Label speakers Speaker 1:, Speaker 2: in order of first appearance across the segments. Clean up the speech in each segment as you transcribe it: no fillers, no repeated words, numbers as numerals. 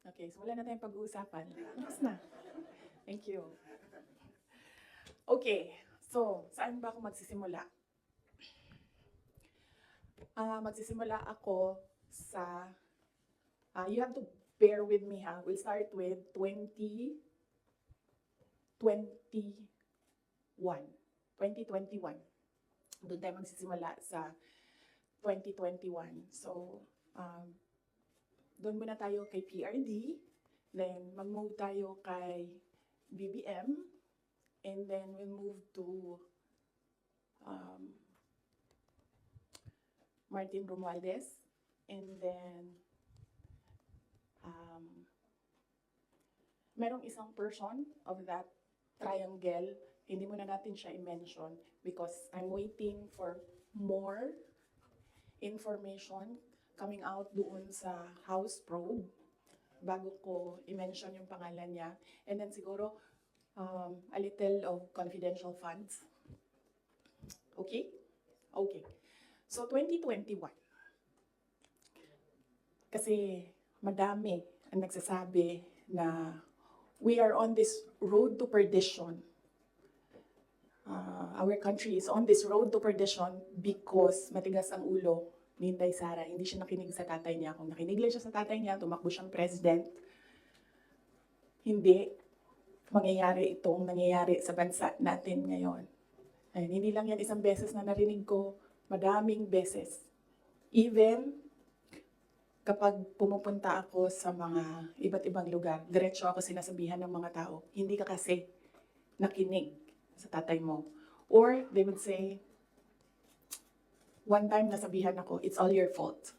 Speaker 1: Okay, so wala na tayong pag-uusapan. Tapos na. Thank you. Okay, so saan ba ako magsisimula? Magsisimula ako sa, you have to bear with me ha. We'll start with 2021. 2021. Doon tayo magsisimula sa 2021. So, doon muna tayo kay PRD, then mag-move tayo kay BBM, and then we'll move to Martin Romualdez, and then merong isang person of that triangle, hindi muna natin siya i-mention because I'm waiting for more information coming out doon sa House probe bago ko i-mention yung pangalan niya. And then siguro a little of confidential funds. Okay? Okay. So 2021. Kasi madami ang nagsasabi na we are on this road to perdition. Our country is on this road to perdition because matigas ang ulo ni Sara. Hindi siya nakinig sa tatay niya. Kung nakinig lang siya sa tatay niya, tumakbo siyang president, hindi mangyayari itong nangyayari sa bansa natin ngayon. And hindi lang yan isang beses na narinig ko, madaming beses. Even kapag pumupunta ako sa mga iba't ibang lugar, diretso ako sinasabihan ng mga tao, hindi ka kasi nakinig sa tatay mo. Or they would say, one time nasabihan ako, it's all your fault.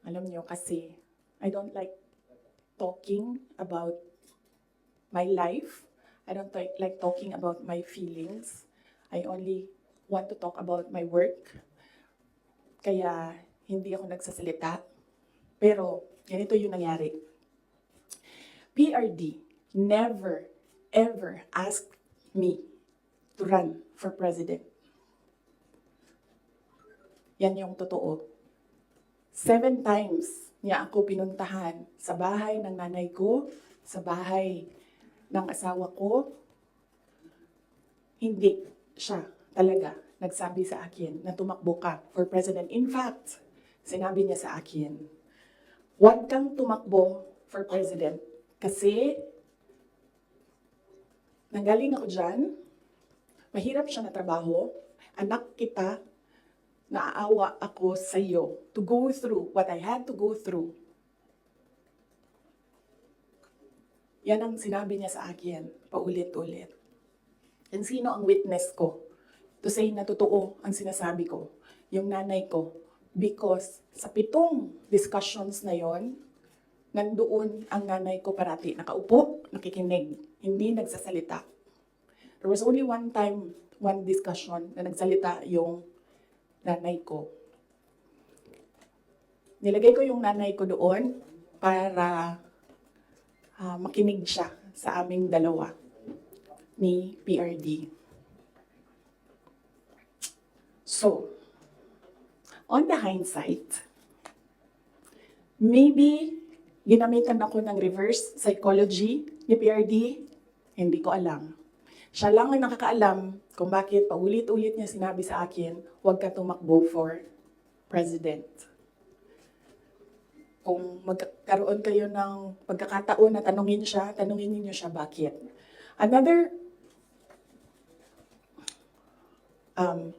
Speaker 1: Alam niyo kasi, I don't like talking about my life. I don't like talking about my feelings. I only want to talk about my work. Kaya hindi ako nagsasalita. Pero ganito yung nangyari. PRD never, ever asked me to run for president. Yan yung totoo. 7 times niya ako pinuntahan sa bahay ng nanay ko, sa bahay ng asawa ko. Hindi siya talaga nagsabi sa akin na tumakbo ka for president. In fact, sinabi niya sa akin, huwag kang tumakbo for president kasi nanggaling ako dyan, mahirap siya na trabaho, anak kita, naaawa ako sa iyo to go through what I had to go through. Yan ang sinabi niya sa akin, paulit-ulit. And sino ang witness ko to say na totoo ang sinasabi ko? Yung nanay ko. Because sa 7 discussions na yon, nandoon ang nanay ko parati. Nakaupo, nakikinig, hindi nagsasalita. There was only one time, one discussion na nagsalita yung nanay ko. Nilagay ko yung nanay ko doon para makinig siya sa aming dalawa ni PRD. So, on the hindsight, maybe ginamitan ako ng reverse psychology ni PRD, hindi ko alam. Siya lang ang nakakaalam kung bakit paulit-ulit niya sinabi sa akin, huwag ka tumakbo for president. Kung magkaroon kayo ng pagkakataon na tanungin niyo siya bakit. Another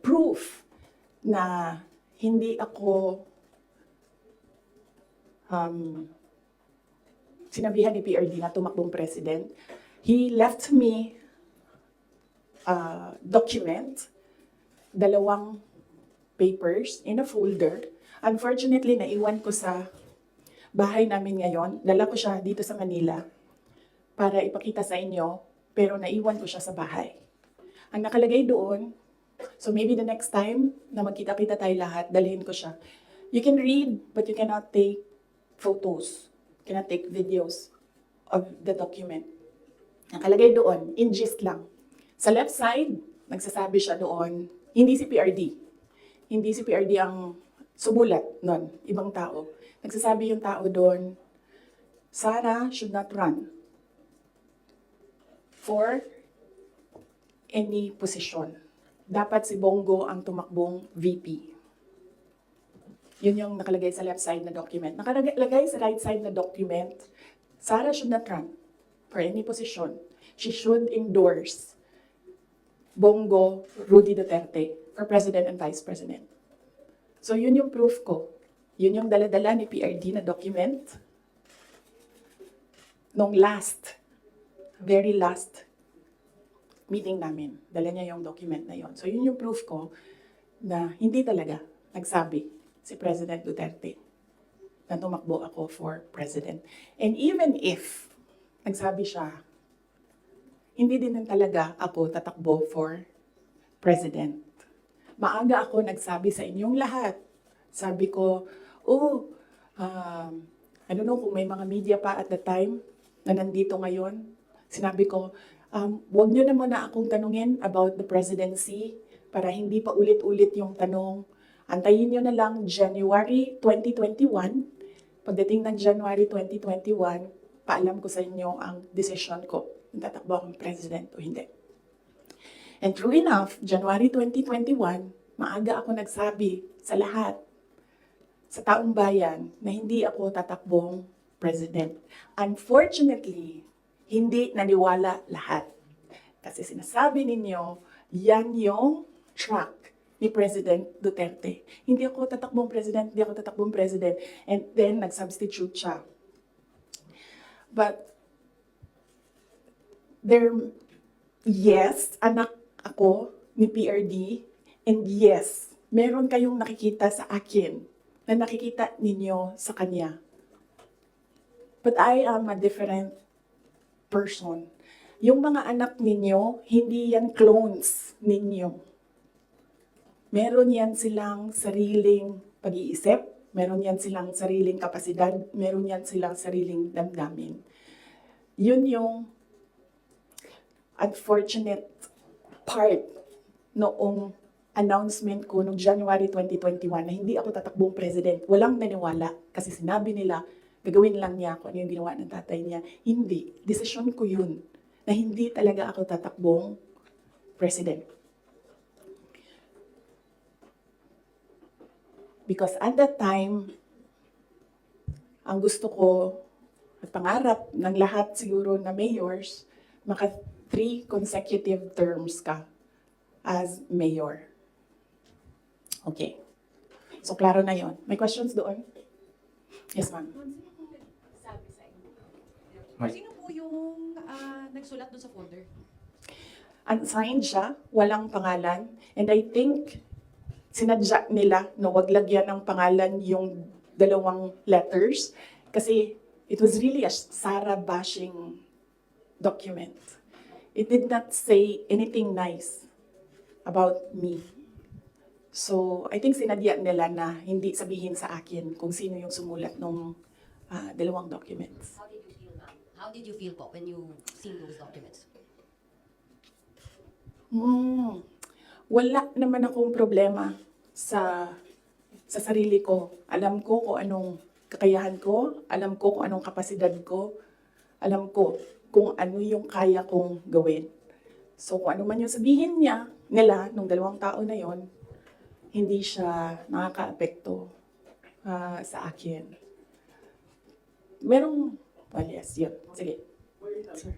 Speaker 1: proof na hindi ako sinabihan ni PRD na tumakbong president, he left me document, 2 papers in a folder. Unfortunately, naiwan ko sa bahay namin ngayon. Dala ko siya dito sa Manila para ipakita sa inyo, pero naiwan ko siya sa bahay. Ang nakalagay doon, so maybe the next time na magkita-kita tayo lahat, dalhin ko siya. You can read, but you cannot take photos. You cannot take videos of the document. Nakalagay doon, in gist lang. Sa left side, nagsasabi siya doon, hindi si PRD. hindi si PRD ang sumulat nun, ibang tao. Nagsasabi yung tao doon, Sara should not run for any position. Dapat si Bongo ang tumakbong VP. Yun yung nakalagay sa left side na document. Nakalagay sa right side na document, Sara should not run for any position. She should endorse Bongo Rudy Duterte for President and Vice President. So yun yung proof ko. Yun yung dala-dala ni PRD na document nung very last meeting namin. Dala niya yung document na yon. So yun yung proof ko na hindi talaga nagsabi si President Duterte na tumakbo ako for President. And even if nagsabi siya, hindi din talaga ako tatakbo for President. Maaga ako nagsabi sa inyong lahat. Sabi ko, I don't know kung may mga media pa at the time na nandito ngayon. Sinabi ko, huwag nyo na muna akong tanungin about the presidency para hindi pa ulit-ulit yung tanong. Antayin nyo na lang January 2021. Pagdating ng January 2021, paalam ko sa inyo ang decision ko. Tatakbo akong president o hindi. And true enough, January 2021, maaga ako nagsabi sa lahat, sa taong bayan, na hindi ako tatakbong president. Unfortunately, hindi naniwala lahat. Kasi sinasabi ninyo, yan yung track ni President Duterte. Hindi ako tatakbong president, hindi ako tatakbong president. And then, nag-substitute siya. But, yes, anak ako ni PRD, and yes, meron kayong nakikita sa akin na nakikita ninyo sa kanya. But I am a different person. Yung mga anak ninyo, hindi yan clones ninyo. Meron yan silang sariling pag-iisip, meron yan silang sariling kapasidad, meron yan silang sariling damdamin. Yun yung unfortunate part noong announcement ko noong January 2021 na hindi ako tatakbong president. Walang naniwala kasi sinabi nila, gagawin lang niya kung ano yung ginawa ng tatay niya. Hindi. Desisyon ko yun na hindi talaga ako tatakbong president. Because at that time, ang gusto ko at pangarap ng lahat siguro na mayors, 3 consecutive terms ka as mayor. Okay. So, klaro na yon. May questions doon? Yes, ma'am.
Speaker 2: Sino po yung nagsulat doon sa folder?
Speaker 1: Unsigned siya, walang pangalan. And I think, sinadya nila na wag lagyan ng pangalan yung 2 letters. Kasi it was really a Sara bashing document. It did not say anything nice about me. So, I think sinadya nila na hindi sabihin sa akin kung sino yung sumulat ng 2 documents.
Speaker 2: How did you feel, ma'am? How did you feel po when you seen those documents?
Speaker 1: Wala naman akong problema sa sarili ko. Alam ko kung anong kakayahan ko, alam ko kung anong kapasidad ko, alam ko kung ano yung kaya kong gawin. So kung ano man yung sabihin nila, nung 2 tao na yon, hindi siya nakaka-apekto sa akin. Well, yes, yun. Sige. Sir.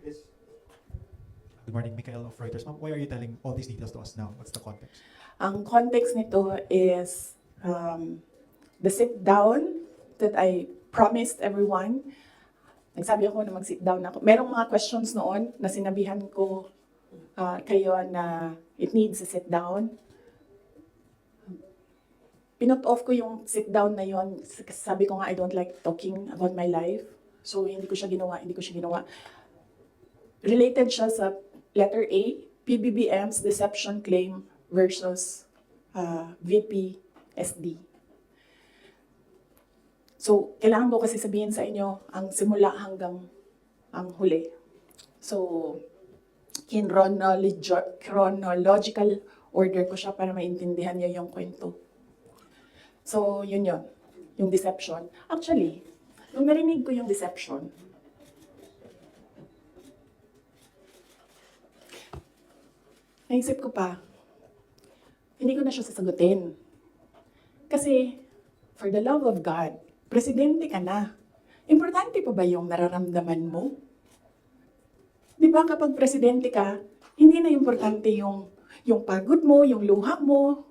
Speaker 3: Good morning, Michael of Reuters. Ma'am, why are you telling all these details to us now? What's the context?
Speaker 1: Ang context nito is the sit-down that I promised everyone. Nagsabi ako na mag-sit down ako. Merong mga questions noon na sinabihan ko kayo na it needs a sit down. Pinot off ko yung sit down na yon. Sabi ko nga I don't like talking about my life. So hindi ko siya ginawa. Related siya sa letter A, PBBM's deception claim versus VP SD. So, kailangan ko kasi sabihin sa inyo ang simula hanggang ang huli. So, chronological order ko siya para maintindihan niyo yung kwento. So, yun yun. Yung deception. Actually, nung narinig ko yung deception, naisip ko pa, hindi ko na siya sasagutin. Kasi, for the love of God, presidente ka na. Importante pa ba yung nararamdaman mo? Di ba kapag presidente ka, hindi na importante yung pagod mo, yung luha mo,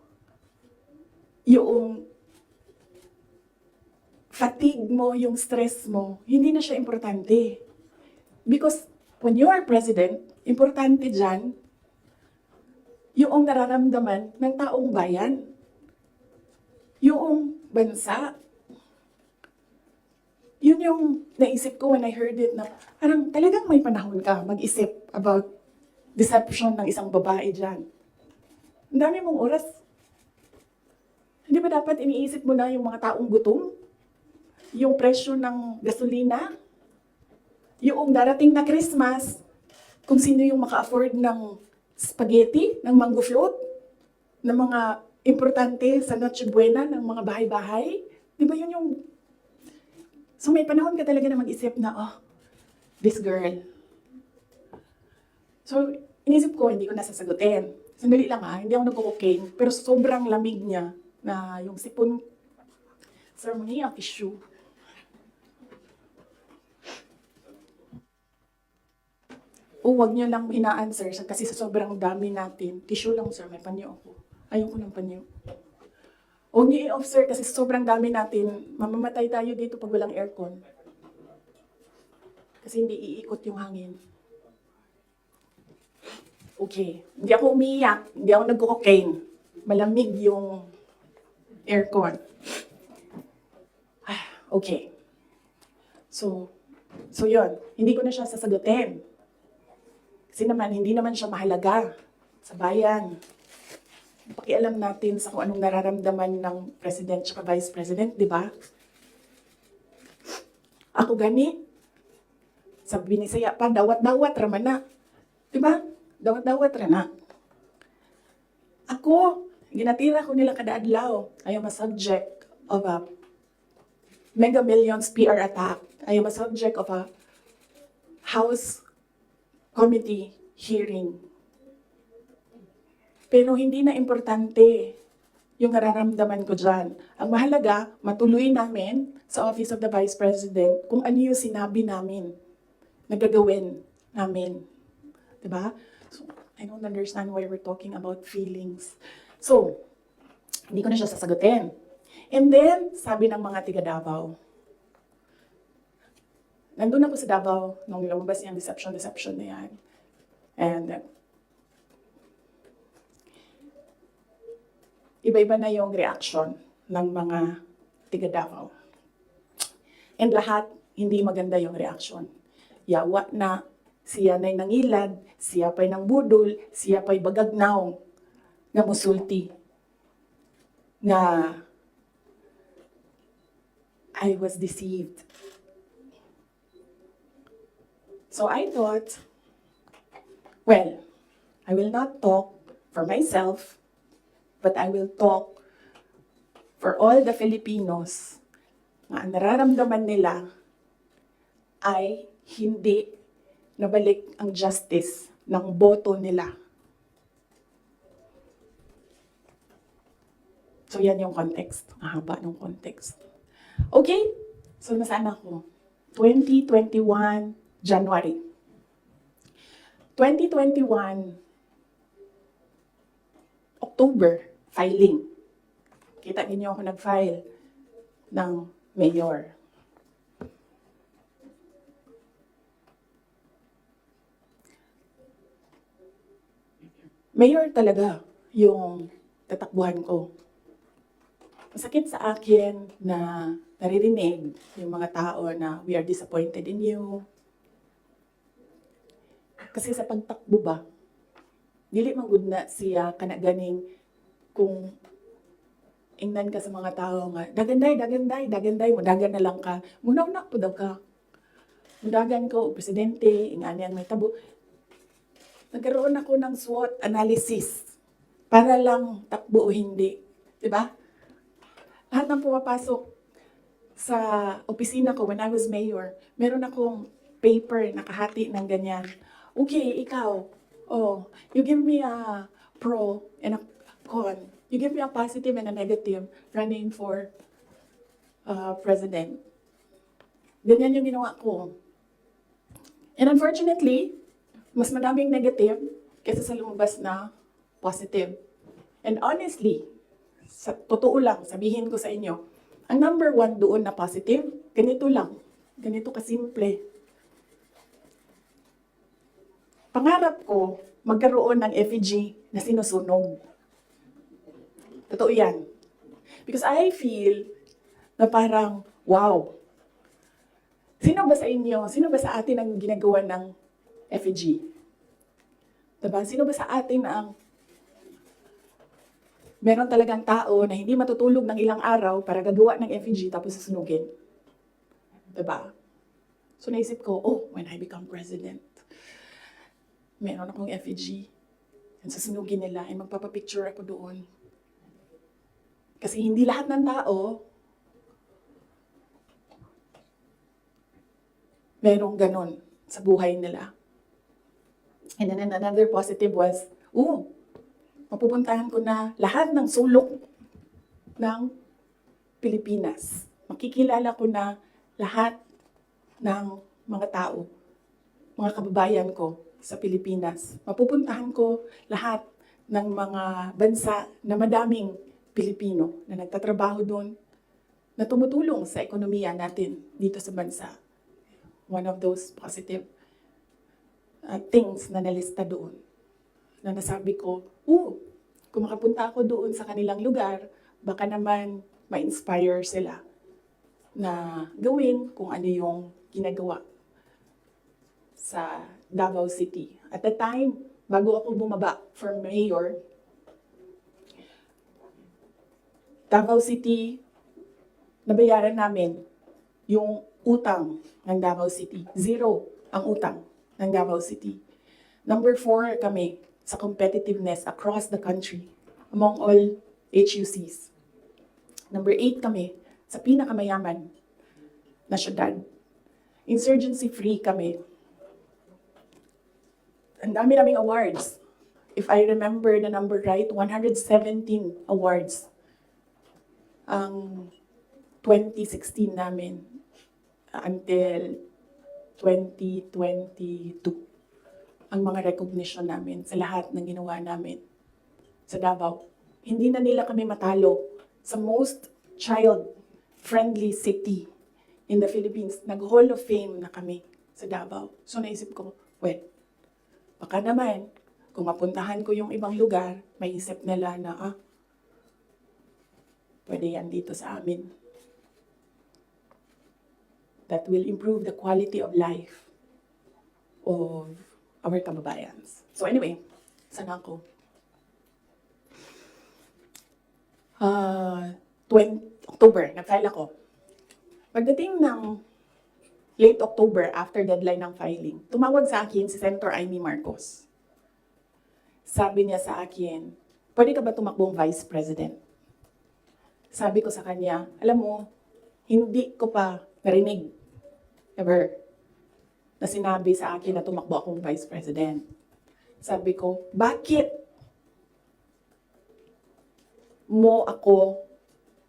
Speaker 1: yung fatigue mo, yung stress mo. Hindi na siya importante. Because when you are president, importante dyan yung nararamdaman ng taong bayan. Yung bansa. Yun yung naisip ko when I heard it na parang talagang may panahon ka mag-isip about deception ng isang babae dyan. Ang dami mong oras. Hindi ba dapat iniisip mo na yung mga taong gutom? Yung presyo ng gasolina? Yung darating na Christmas? Kung sino yung maka-afford ng spaghetti, ng mango float? Ng mga importante sa Noche Buena ng mga bahay-bahay? Di ba yun yung... So may panahon ka talaga na mag-isip na, oh, this girl. So, inisip ko, hindi ko nasasagutin. Sandali lang hindi ako nagko-cocaine, pero sobrang lamig niya na yung sipon. Sir, mangi ang tissue. O, wag niyo lang ina-answer kasi sa sobrang dami natin. Tissue lang, sir, may panyo ako. Ayoko ng panyo. Huwag niyo i-off, sir, kasi sa sobrang dami natin, mamamatay tayo dito pag walang aircon. Kasi hindi iikot yung hangin. Okay. Hindi ako umiiyak. Hindi ako nagko-cocaine. Malamig yung aircon. Okay. So yun. Hindi ko na siya sasagutin. Kasi naman, hindi naman siya mahalaga sa bayan. Pakialam natin sa kung anong nararamdaman ng president at vice president, di ba? Ako gani, sa binisaya pa, dawat-dawat raman na. Di ba? Dawat-dawat rana. Ako, ginatira ko nila kada adlaw. I am a subject of a Mega Millions PR attack. I am a subject of a House Committee hearing. Pero hindi na importante yung nararamdaman ko dyan. Ang mahalaga, matuloy namin sa Office of the Vice President kung ano yung sinabi namin na gagawin namin. Diba? So, I don't understand why we're talking about feelings. So, hindi ko na siya sasagutin. And then, sabi ng mga tiga Davao, nandun ako sa Davao nung lumabas yung deception na yan. And iba-iba na yung reaction ng mga tiga Davao. And lahat, hindi maganda yung reaction. Yawa na, siya na'y nangilad, siya pa'y nang budol, siya pa'y bagagnaw, nga musulti. Na I was deceived. So I thought, well, I will not talk for myself, but I will talk for all the Filipinos na ang nararamdaman nila ay hindi nabalik ang justice ng boto nila. So yan yung context. Ang haba ng context. Okay? So nasaan ako? 2021, January. 2021, October, filing. Kita niyo ako nag-file ng mayor. Mayor talaga yung tatakbuhan ko. Masakit sa akin na naririnig yung mga tao na we are disappointed in you. Kasi sa pagtakbo ba, dili man gud na siya kana ganing kung ingnan ka sa mga tao nga, daganday, mudagan na lang ka. Munaw-na po daw ka. Mudagan ko, presidente, ingani ang may tabo. Nagkaroon ako ng SWOT analysis para lang takbo o hindi. Diba? Lahat ng pumapasok sa opisina ko when I was mayor, meron akong paper nakahati ng ganyan. Okay, ikaw, oh, you give me a pro and a con. You give me a positive and a negative running for president. Ganyan yung ginawa ko. And unfortunately, mas madaming negative kaysa sa lumabas na positive. And honestly, sa totoo lang, sabihin ko sa inyo, ang number one doon na positive, ganito lang. Ganito kasimple. Pangarap ko, magkaroon ng effigy na sinusunog. Totoo yan. Because I feel na parang, wow, sino ba sa inyo, sino ba sa atin ang ginagawa ng effigy? Diba? Sino ba sa atin ang meron talagang tao na hindi matutulog ng ilang araw para gagawa ng effigy tapos susunugin? Diba? So naisip ko, oh, when I become president, meron akong effigy. And susunugin nila, and magpapapicture ako doon. Kasi hindi lahat ng tao merong ganon sa buhay nila. And then another positive was, mapupuntahan ko na lahat ng sulok ng Pilipinas. Makikilala ko na lahat ng mga tao, mga kababayan ko sa Pilipinas. Mapupuntahan ko lahat ng mga bansa na madaming Pilipino na nagtatrabaho doon, na tumutulong sa ekonomiya natin dito sa bansa. One of those positive things na nalista doon. Na nasabi ko, kung makapunta ako doon sa kanilang lugar, baka naman ma-inspire sila na gawin kung ano yung ginagawa sa Davao City. At the time, bago ako bumaba for mayor, Davao City, nabayaran namin yung utang ng Davao City. 0 ang utang ng Davao City. Number 4 kami sa competitiveness across the country among all HUCs. Number 8 kami sa pinakamayaman na syudad. Insurgency-free kami. Ang dami naming awards. If I remember the number right, 117 awards ang 2016 namin until 2022. Ang mga recognition namin sa lahat ng ginawa namin sa Davao. Hindi na nila kami matalo sa most child-friendly city in the Philippines. Nag-Hall of Fame na kami sa Davao. So naisip ko, baka naman, kung mapuntahan ko yung ibang lugar, may isip nila na, pwede yan dito sa amin. That will improve the quality of life of our kababayans. So anyway, saan ako? 20 October, nag-file ako. Pagdating ng late October, after deadline ng filing, tumawag sa akin si Senator Amy Marcos. Sabi niya sa akin, pwede ka ba tumakbong Vice President? Sabi ko sa kanya, alam mo, hindi ko pa narinig, ever, na sinabi sa akin na tumakbo akong Vice President. Sabi ko, bakit mo ako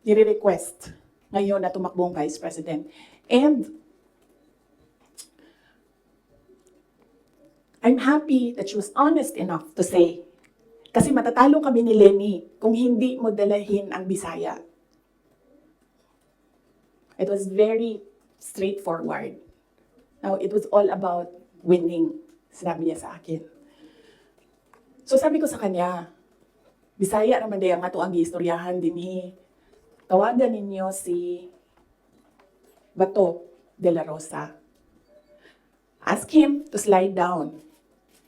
Speaker 1: nire-request ngayon na tumakbo ang Vice President? And I'm happy that she was honest enough to say, kasi matatalo kami ni Lenny kung hindi mo dalahin ang Bisaya. It was very straightforward. Now, it was all about winning, sinabi niya sa akin. So sabi ko sa kanya, Bisaya naman din ang ato ang giistoryahan din tawagan ninyo si Bato de la Rosa. Ask him to slide down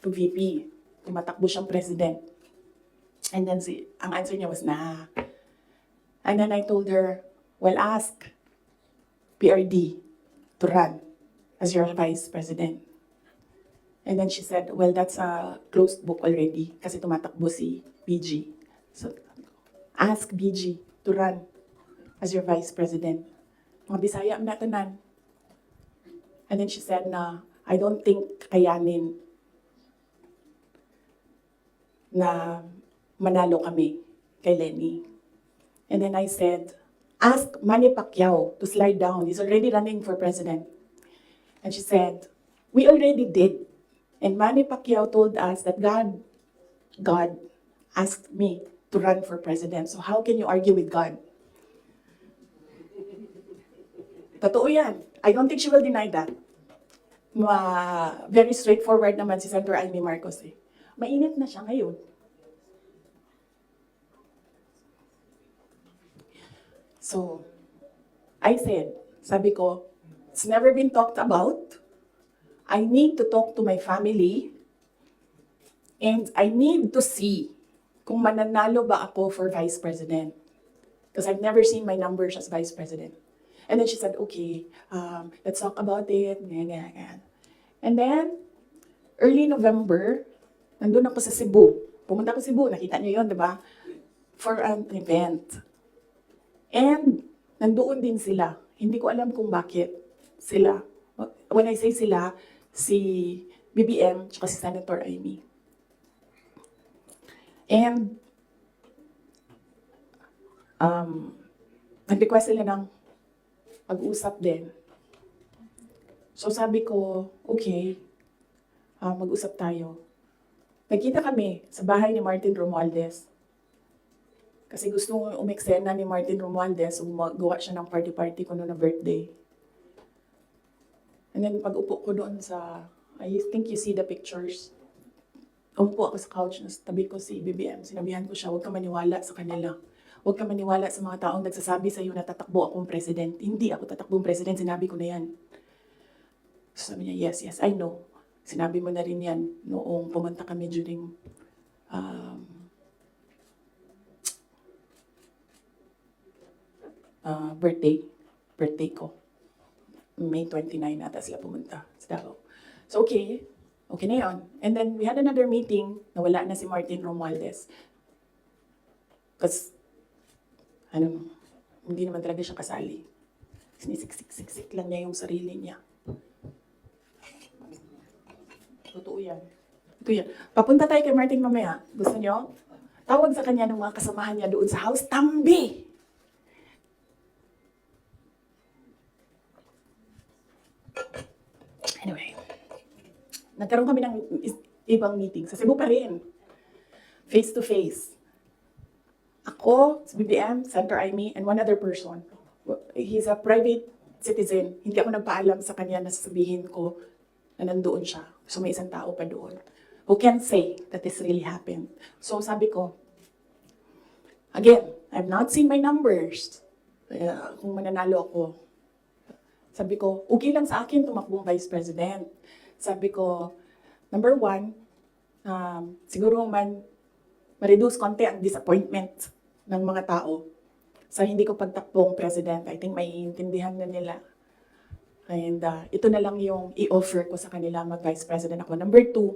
Speaker 1: to VP, tumatakbo siyang president. And then ang answer niya was, nah. And then I told her, well, ask PRD to run as your vice president. And then she said, well, that's a closed book already kasi tumatakbo si BG. So, ask BG to run as your vice president. Mga Bisaya ang natanan. And then she said na, I don't think kayanin na manalo kami kay Lenny. And then I said, ask Manny Pacquiao to slide down. He's already running for president. And she said, we already did. And Manny Pacquiao told us that God asked me to run for president. So how can you argue with God? Totoo yan. I don't think she will deny that. Very straightforward naman si Senator Amy Marcos eh. Mainit na siya ngayon. So, I said, sabi ko, it's never been talked about. I need to talk to my family. And I need to see kung mananalo ba ako for vice president. Because I've never seen my numbers as vice president. And then she said, okay, let's talk about it. Ganyan. And then, early November, nandun ako sa Cebu. Pumunta ako sa Cebu, nakita niyo yun, di ba? For an event. And, nandoon din sila. Hindi ko alam kung bakit sila. When I say sila, si BBM, tsaka si Senator Amy. And, nag-request sila ng mag-usap din. So sabi ko, okay, mag-usap tayo. Nagkita kami sa bahay ni Martin Romualdez. Kasi gusto umeksena ni Martin Romualdez, gawa siya ng party-party ko noon na birthday. And then pag-upo ko doon sa, I think you see the pictures. Umupo ako sa couch, tabi ko si BBM. Sinabihan ko siya, huwag ka maniwala sa kanila. Huwag ka maniwala sa mga taong nagsasabi sa iyo na tatakbo akong president. Hindi ako tatakbong president, sinabi ko na yan. So sabi niya, yes, I know. Sinabi mo na rin yan noong pumunta kami during birthday ko. May 29 ata sila pumunta sa Davao. So okay na yun. And then we had another meeting na wala na si Martin Romualdez. Because, hindi naman talaga siya kasali. Sinisiksik lang niya yung sarili niya. Totoo yan. Papunta tayo kay Martin mamaya. Gusto niyo? Tawag sa kanya ng mga kasamahan niya doon sa house, Tambi! Anyway, nagkaroon kami ng ibang meeting. Sa Cebu pa rin. Face to face. Ako, si BBM, Senator Amy, and one other person. He's a private citizen. Hindi ako nagpaalam sa kanya na sasabihin ko na nandoon siya. So may isang tao pa doon who can say that this really happened. So sabi ko, again, I've not seen my numbers. Kung mananalo ako. Sabi ko, okay lang sa akin tumakbong vice president. Sabi ko, number one, siguro ma-reduce konti ang disappointment ng mga tao sa hindi ko pagtakbong president. I think maiintindihan na nila. And ito na lang yung i-offer ko sa kanila mag-vice president ako. Number two,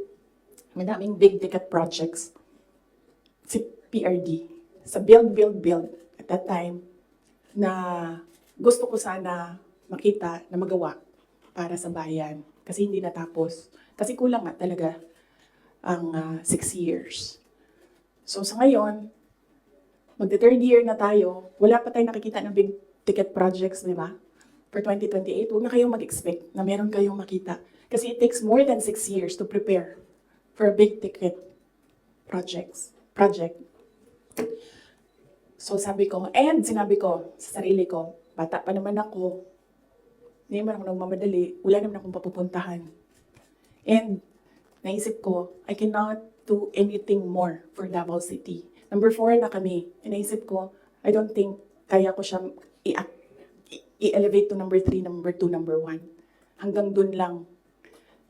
Speaker 1: madaming big ticket projects. Si PRD. Sa build. At that time, na gusto ko sana makita na magawa para sa bayan. Kasi hindi natapos. Kasi kulang nga talaga ang 6 years. So sa ngayon, magte-third year na tayo, wala pa tayong nakikita ng big ticket projects, di ba? For 2028, huwag na kayong mag-expect na meron kayong makita. Kasi it takes more than 6 years to prepare for a big ticket project. So sabi ko, and sinabi ko sa sarili ko, bata pa naman ako, hindi naman ako nagmamadali, wala naman akong papupuntahan. And naisip ko, I cannot do anything more for Davao City. Number 4 na kami. And naisip ko, I don't think kaya ko siya i-elevate to number 3, number 2, number 1. Hanggang dun lang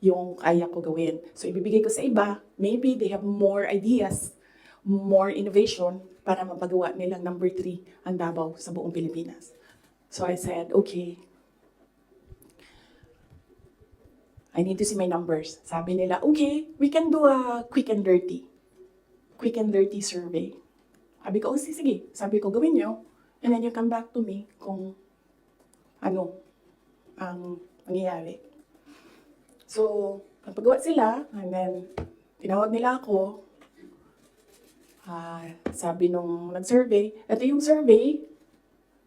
Speaker 1: yung kaya ko gawin. So ibibigay ko sa iba, maybe they have more ideas, more innovation para mapagawa nilang number 3 ang Davao sa buong Pilipinas. So I said, okay, I need to see my numbers. Sabi nila, okay, we can do a quick and dirty survey. Sabi ko, sige. Sabi ko, gawin nyo. And then you come back to me kung ano ang nangyayari. So, nagpagawa sila, and then tinawag nila ako. Sabi nung nag-survey, ito yung survey,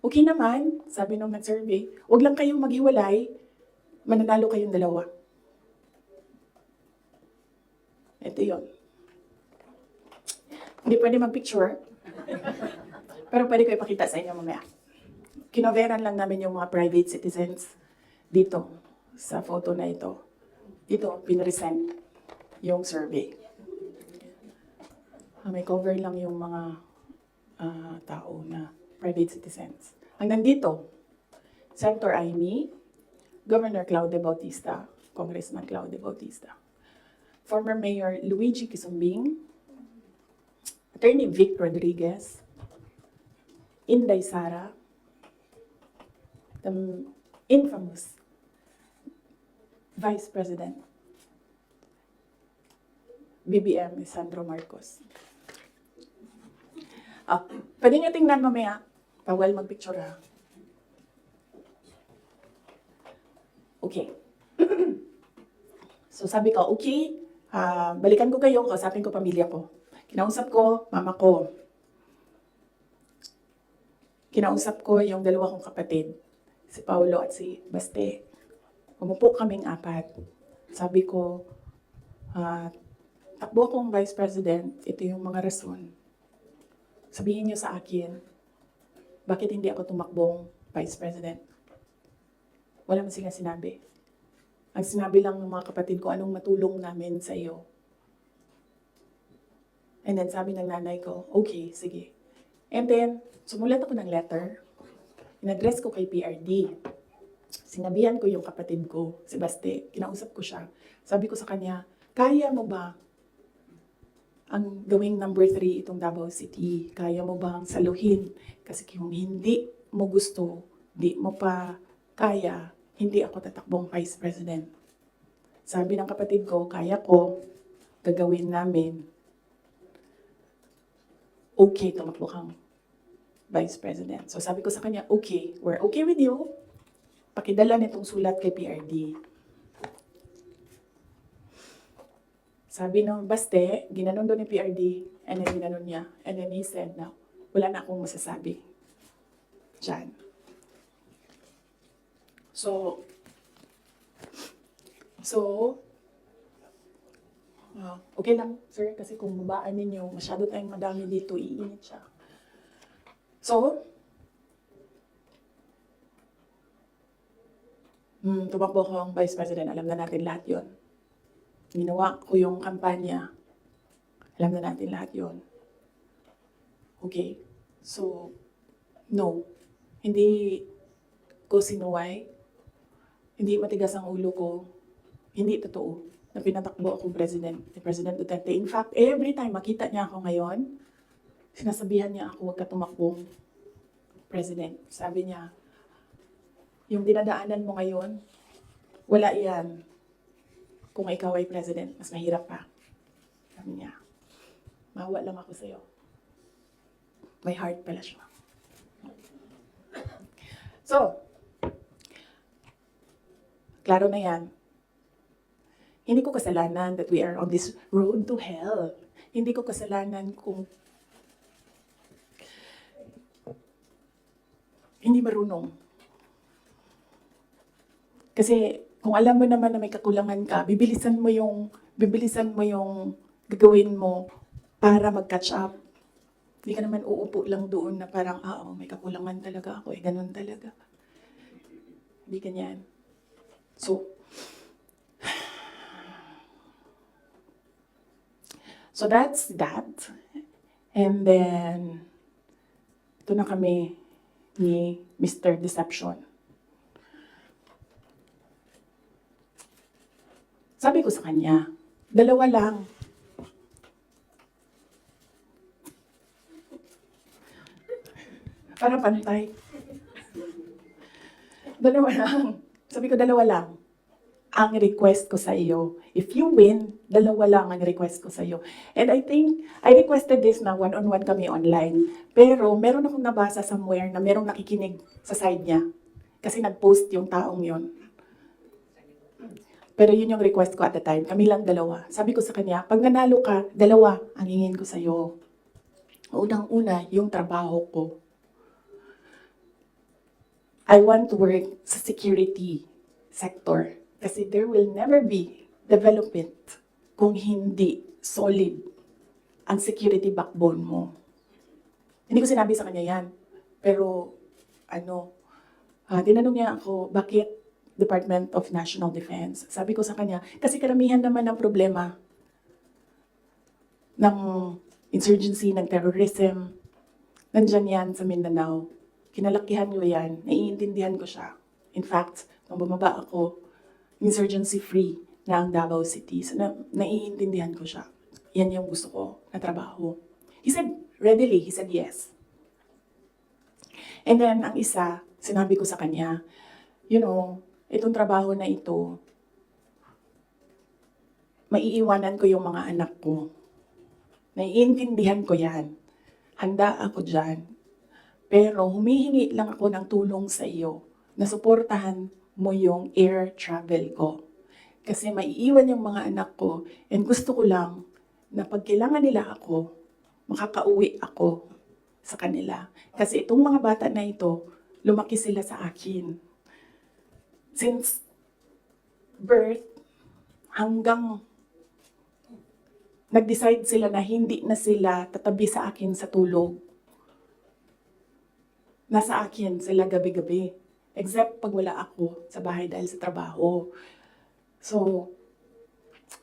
Speaker 1: okay naman, sabi nung nag-survey, huwag lang kayong maghiwalay, mananalo kayong dalawa. Ito yun. Hindi pwede mag-picture, pero pwede ko ipakita sa inyo mamaya. Kinoveran lang namin yung mga private citizens dito, sa photo na ito. Dito, pinresent yung survey. May cover lang yung mga tao na private citizens. Ang nandito, Senator Amy, Governor Claude Bautista, Congressman Claude Bautista, former Mayor Luigi Quisumbing, Attorney Vic Rodriguez, Inday Sara, the infamous Vice President, BBM Sandro Marcos. Pwede nyo tingnan mamaya. Bawal mag-picture ha. Okay. So sabi ko, okay, balikan ko kayo, kausapin ko pamilya ko. Kinausap ko, mama ko. Kinausap ko yung dalawa kong kapatid, si Paulo at si Baste. Umupo kaming apat. Sabi ko, takbo akong Vice President, ito yung mga rason. Sabihin niyo sa akin, bakit hindi ako tumakbong Vice President? Wala man sila sinabi. Ang sinabi lang ng mga kapatid ko, anong matulong namin sa iyo? And then sabi ng nanay ko, okay, sige. And then, sumulat ako ng letter. In-address ko kay PRD. Sinabihan ko yung kapatid ko, si Baste. Kinausap ko siya. Sabi ko sa kanya, kaya mo ba ang gawing number 3 itong Davao City? Kaya mo bang saluhin? Kasi kung hindi mo gusto, di mo pa kaya, hindi ako tatakbong Vice President. Sabi ng kapatid ko, kaya ko, gagawin namin. Okay, tumakbo kang Vice President. So sabi ko sa kanya, okay, we're okay with you. Pakidala nitong sulat kay PRD. Sabi ng Baste, ginanon doon ni PRD, and then ginanon niya. And then he said, na, wala na akong masasabi. Diyan. So, okay lang, sir, kasi kung babaan ninyo, masyado tayong madami dito, iinit siya. So, tumakbo ko ang Vice President, alam na natin lahat yon. Ginawa ko yung kampanya. Alam na natin lahat yon. Okay? So, no. Hindi ko sinuway. Hindi matigas ang ulo ko. Hindi totoo na pinatakbo akong president ni President Duterte. In fact, every time makita niya ako ngayon, sinasabihan niya ako, huwag ka tumakbong president. Sabi niya, yung dinadaanan mo ngayon, wala yan. Kung ikaw ay president, mas mahirap pa. Sabi niya, mawa lang ako sa'yo. May heart pala siya. So, klaro na yan. Hindi ko kasalanan that we are on this road to hell. Hindi ko kasalanan kung hindi marunong. Kasi kung alam mo naman na may kakulangan ka, bibilisan mo yung gagawin mo para mag-catch up. Hindi ka naman uupo lang doon na parang, may kakulangan talaga ako, ganun talaga. Hindi ganyan. So that's that. And then, ito na kami ni Mr. Deception. Sabi ko sa kanya, dalawa lang. Para pantay. Dalawa lang. Sabi ko, dalawa lang. ang request ko sa iyo. If you win, 2 lang ang request ko sa iyo. And I think, I requested this na one-on-one kami online. Pero meron akong nabasa somewhere na merong nakikinig sa side niya. Kasi nag-post yung taong yon. Pero yun yung request ko at the time. Kami lang 2. Sabi ko sa kanya, pag nanalo ka, 2 ang hingin ko sa iyo. Unang-una, yung trabaho ko. I want to work sa security sector. Kasi there will never be development kung hindi solid ang security backbone mo. Hindi ko sinabi sa kanya yan. Pero, tinanong niya ako, bakit Department of National Defense? Sabi ko sa kanya, kasi karamihan naman ng problema ng insurgency, ng terrorism, nandyan yan sa Mindanao. Kinalakihan ko yan, naiintindihan ko siya. In fact, nung bumaba ako, insurgency-free na ang Davao City. So, naiintindihan ko siya. Yan yung gusto ko na trabaho. He said, readily, he said yes. And then, ang isa, sinabi ko sa kanya, itong trabaho na ito, maiiwanan ko yung mga anak ko. Naiintindihan ko yan. Handa ako dyan. Pero humihingi lang ako ng tulong sa iyo na suportahan mo yung air travel ko. Kasi maiiwan yung mga anak ko and gusto ko lang na pag kailangan nila ako, makakauwi ako sa kanila. Kasi itong mga bata na ito, lumaki sila sa akin. Since birth, hanggang nag-decide sila na hindi na sila tatabi sa akin sa tulog. Nasa akin sila gabi-gabi. Except pag wala ako sa bahay dahil sa trabaho. So,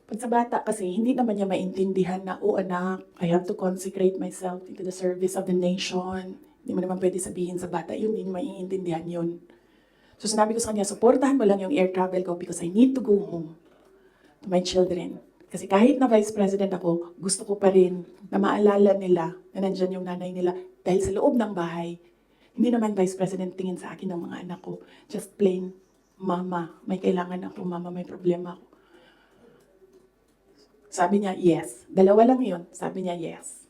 Speaker 1: pag sa bata kasi, hindi naman niya maintindihan na, oh anak, I have to consecrate myself into the service of the nation. Hindi mo naman pwede sabihin sa bata yun, hindi niya maiintindihan yun. So sinabi ko sa kanya, supportahan mo lang yung air travel ko because I need to go home to my children. Kasi kahit na vice president ako, gusto ko pa rin na maalala nila na nandyan yung nanay nila dahil sa loob ng bahay. Hindi naman vice president tingin sa akin ng mga anak ko. Just plain, mama, may kailangan ako, mama, may problema ako. Sabi niya, yes. 2 lang yun. Sabi niya, yes.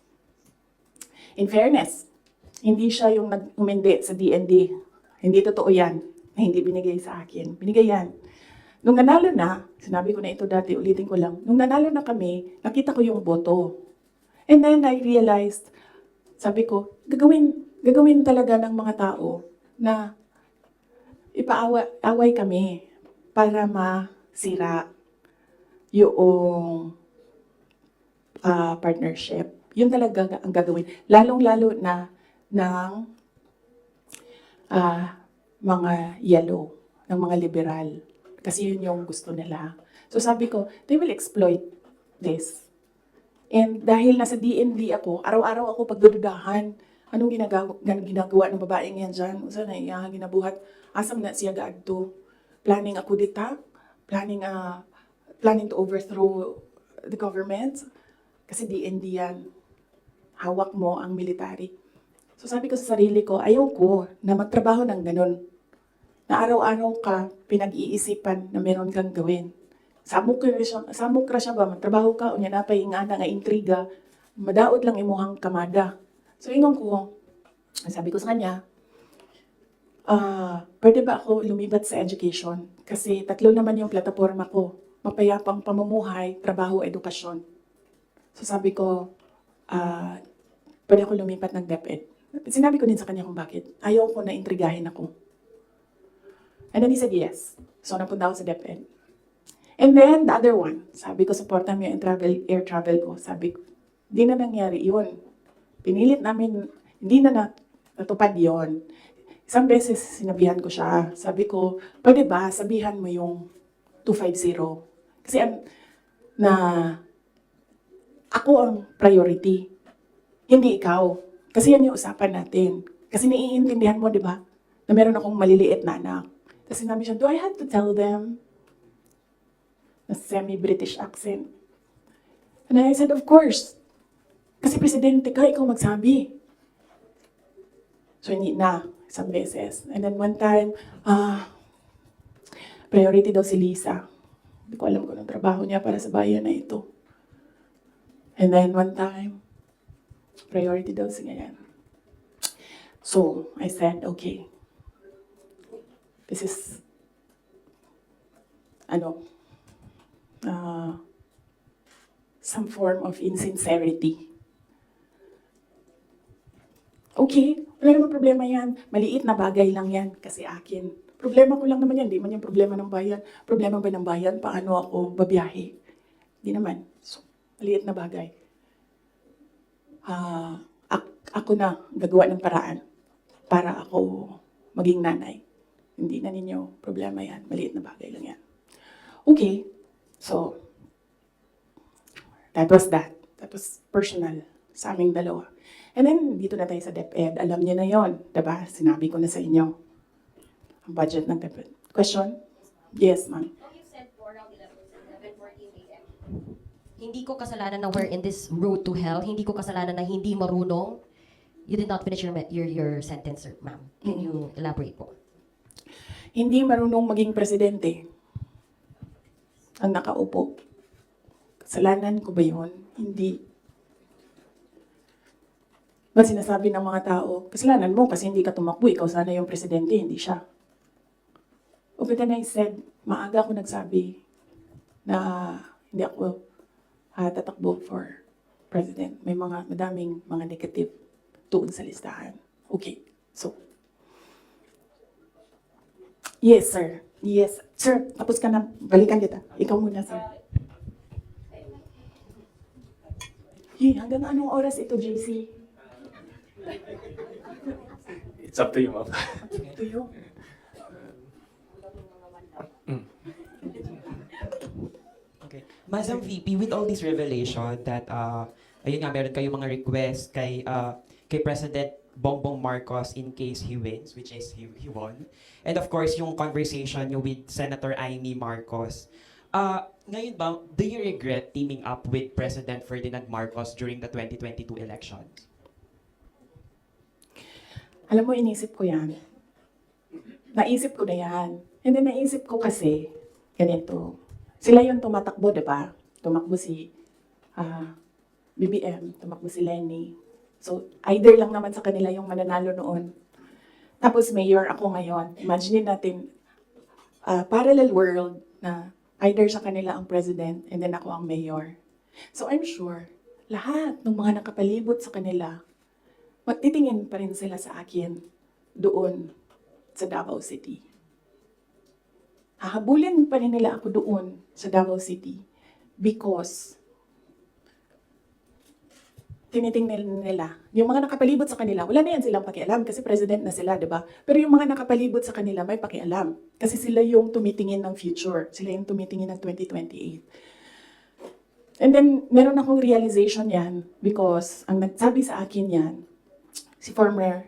Speaker 1: In fairness, hindi siya yung nag-umindi sa DND. Hindi totoo yan na hindi binigay sa akin. Binigay yan. Nung nanalo na, sinabi ko na ito dati, ulitin ko lang. Nung nanalo na kami, nakita ko yung boto. And then I realized, sabi ko, gagawin talaga ng mga tao na ipaaway kami para masira yung partnership. Yun talaga ang gagawin. Lalong-lalo na ng mga yellow, ng mga liberal. Kasi yun yung gusto nila. So sabi ko, they will exploit this. And dahil nasa DND ako, araw-araw ako pagdududahan, anong ginagawa ng babaeng yan dyan? Usa na iya, ginabuhat, asam na siya gaadto. Planning ako dita, planning to overthrow the government. Kasi DND yan. Hawak mo ang military. So sabi ko sa sarili ko, ayaw ko na magtrabaho ng ganun. Na araw-araw ka pinag-iisipan na meron kang gawin. Samok ra siya ba, magtrabaho ka, unya na pa ingana nga intriga, madaot lang imuhang kamada. So ingon ko, sabi ko sa kanya, pwede ba ako lumibat sa education? Kasi 3 naman yung plataforma ko, mapayapang pamumuhay, trabaho, edukasyon. So sabi ko, pwede ako lumipat ng DepEd. Sinabi ko din sa kanya kung bakit. Ayaw ko na intrigahin ako. And then he said yes. So napunta ako sa DepEd. And then the other one, sabi ko, supportan mo yung air travel ko. Sabi ko, di na nangyari yun. Pinilit namin, hindi na natupad yun. Isang beses sinabihan ko siya. Sabi ko, pwede ba sabihan mo yung 250? Kasi ako ang priority. Hindi ikaw. Kasi yan yung usapan natin. Kasi naiintindihan mo, di ba? Na meron akong maliliit na anak. Tapos sinabi siya, do I have to tell them? Na semi-British accent. And I said, of course. Kasi presidente ka, ikaw magsabi. So hindi na, isang beses. And then one time, priority daw si Lisa. Hindi ko alam kung anong trabaho niya para sa bayan na ito. And then one time, priority daw siya yan. So, I said, okay, this is, some form of insincerity. Okay, wala namang problema yan. Maliit na bagay lang yan kasi akin. Problema ko lang naman yan, di man yung problema ng bayan. Problema ba ng bayan? Paano ako babiyahe? Di naman. So, maliit na bagay. Ako na gagawa ng paraan para ako maging nanay. Hindi na ninyo problema yan. Maliit na bagay lang yan. Okay, so, that was that. That was personal sa aming dalawa. And then, dito na tayo sa DepEd. Alam niyo na yon, diba? Sinabi ko na sa inyo. Ang budget ng DepEd. Question? Yes, ma'am.
Speaker 2: You said for around 11:14 a.m. Hindi ko kasalanan na we're in this road to hell. Hindi ko kasalanan na hindi marunong. You did not finish your sentence, sir, ma'am. Can you elaborate po?
Speaker 1: Hindi marunong maging presidente ang nakaupo. Kasalanan ko ba yun? Hindi. Ba sinasabi ng mga tao, kasalanan mo kasi hindi ka tumakbo, ikaw sana yung presidente, hindi siya. But then I said, maaga ako nagsabi na hindi ako tatakbo for president. May madaming mga negative doon sa listahan. Okay, so. Yes, sir. Yes. Sir, tapos ka na. Balikan kita. Ikaw muna, sir. Hanggang anong oras ito, JC?
Speaker 4: It's up to you, ma'am.
Speaker 1: To you.
Speaker 5: Okay. Madam VP, with all this revelation that, ayun nga, meron kayong mga request kay President Bongbong Marcos in case he wins, which is he won. And of course, yung conversation nyo with Senator Amy Marcos. Ngayon ba, do you regret teaming up with President Ferdinand Marcos during the 2022 elections?
Speaker 1: Alam mo, inisip ko yan. Naisip ko na yan. And then naisip ko kasi, ganito. Sila yung tumatakbo, diba? Tumakbo si BBM, tumakbo si Lenny. So, either lang naman sa kanila yung mananalo noon. Tapos mayor ako ngayon. Imagine natin, parallel world na either sa kanila ang president and then ako ang mayor. So, I'm sure, lahat ng mga nakapalibot sa kanila, magtitingin pa rin sila sa akin doon sa Davao City. Hahabulin pa rin nila ako doon sa Davao City because tinitingnan nila, yung mga nakapalibot sa kanila, wala na yan silang pakialam kasi president na sila, di ba? Pero yung mga nakapalibot sa kanila may pakialam kasi sila yung tumitingin ng future, sila yung tumitingin ng 2028. And then, meron akong realization yan because ang nagsabi sa akin yan, si former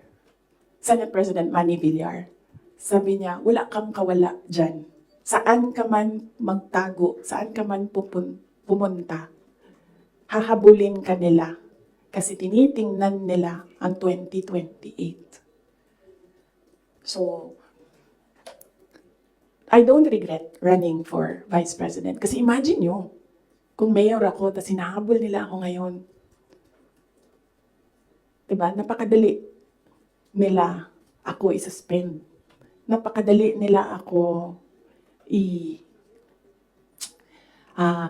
Speaker 1: Senate President Manny Villar, sabi niya, wala kang kawala dyan. Saan ka man magtago, saan ka man pumunta, hahabulin ka nila kasi tinitingnan nila ang 2028. So, I don't regret running for Vice President. Kasi imagine nyo, kung mayor ako, tapos hinahabol nila ako ngayon. Diba? Napakadali nila ako i-suspend. Napakadali nila ako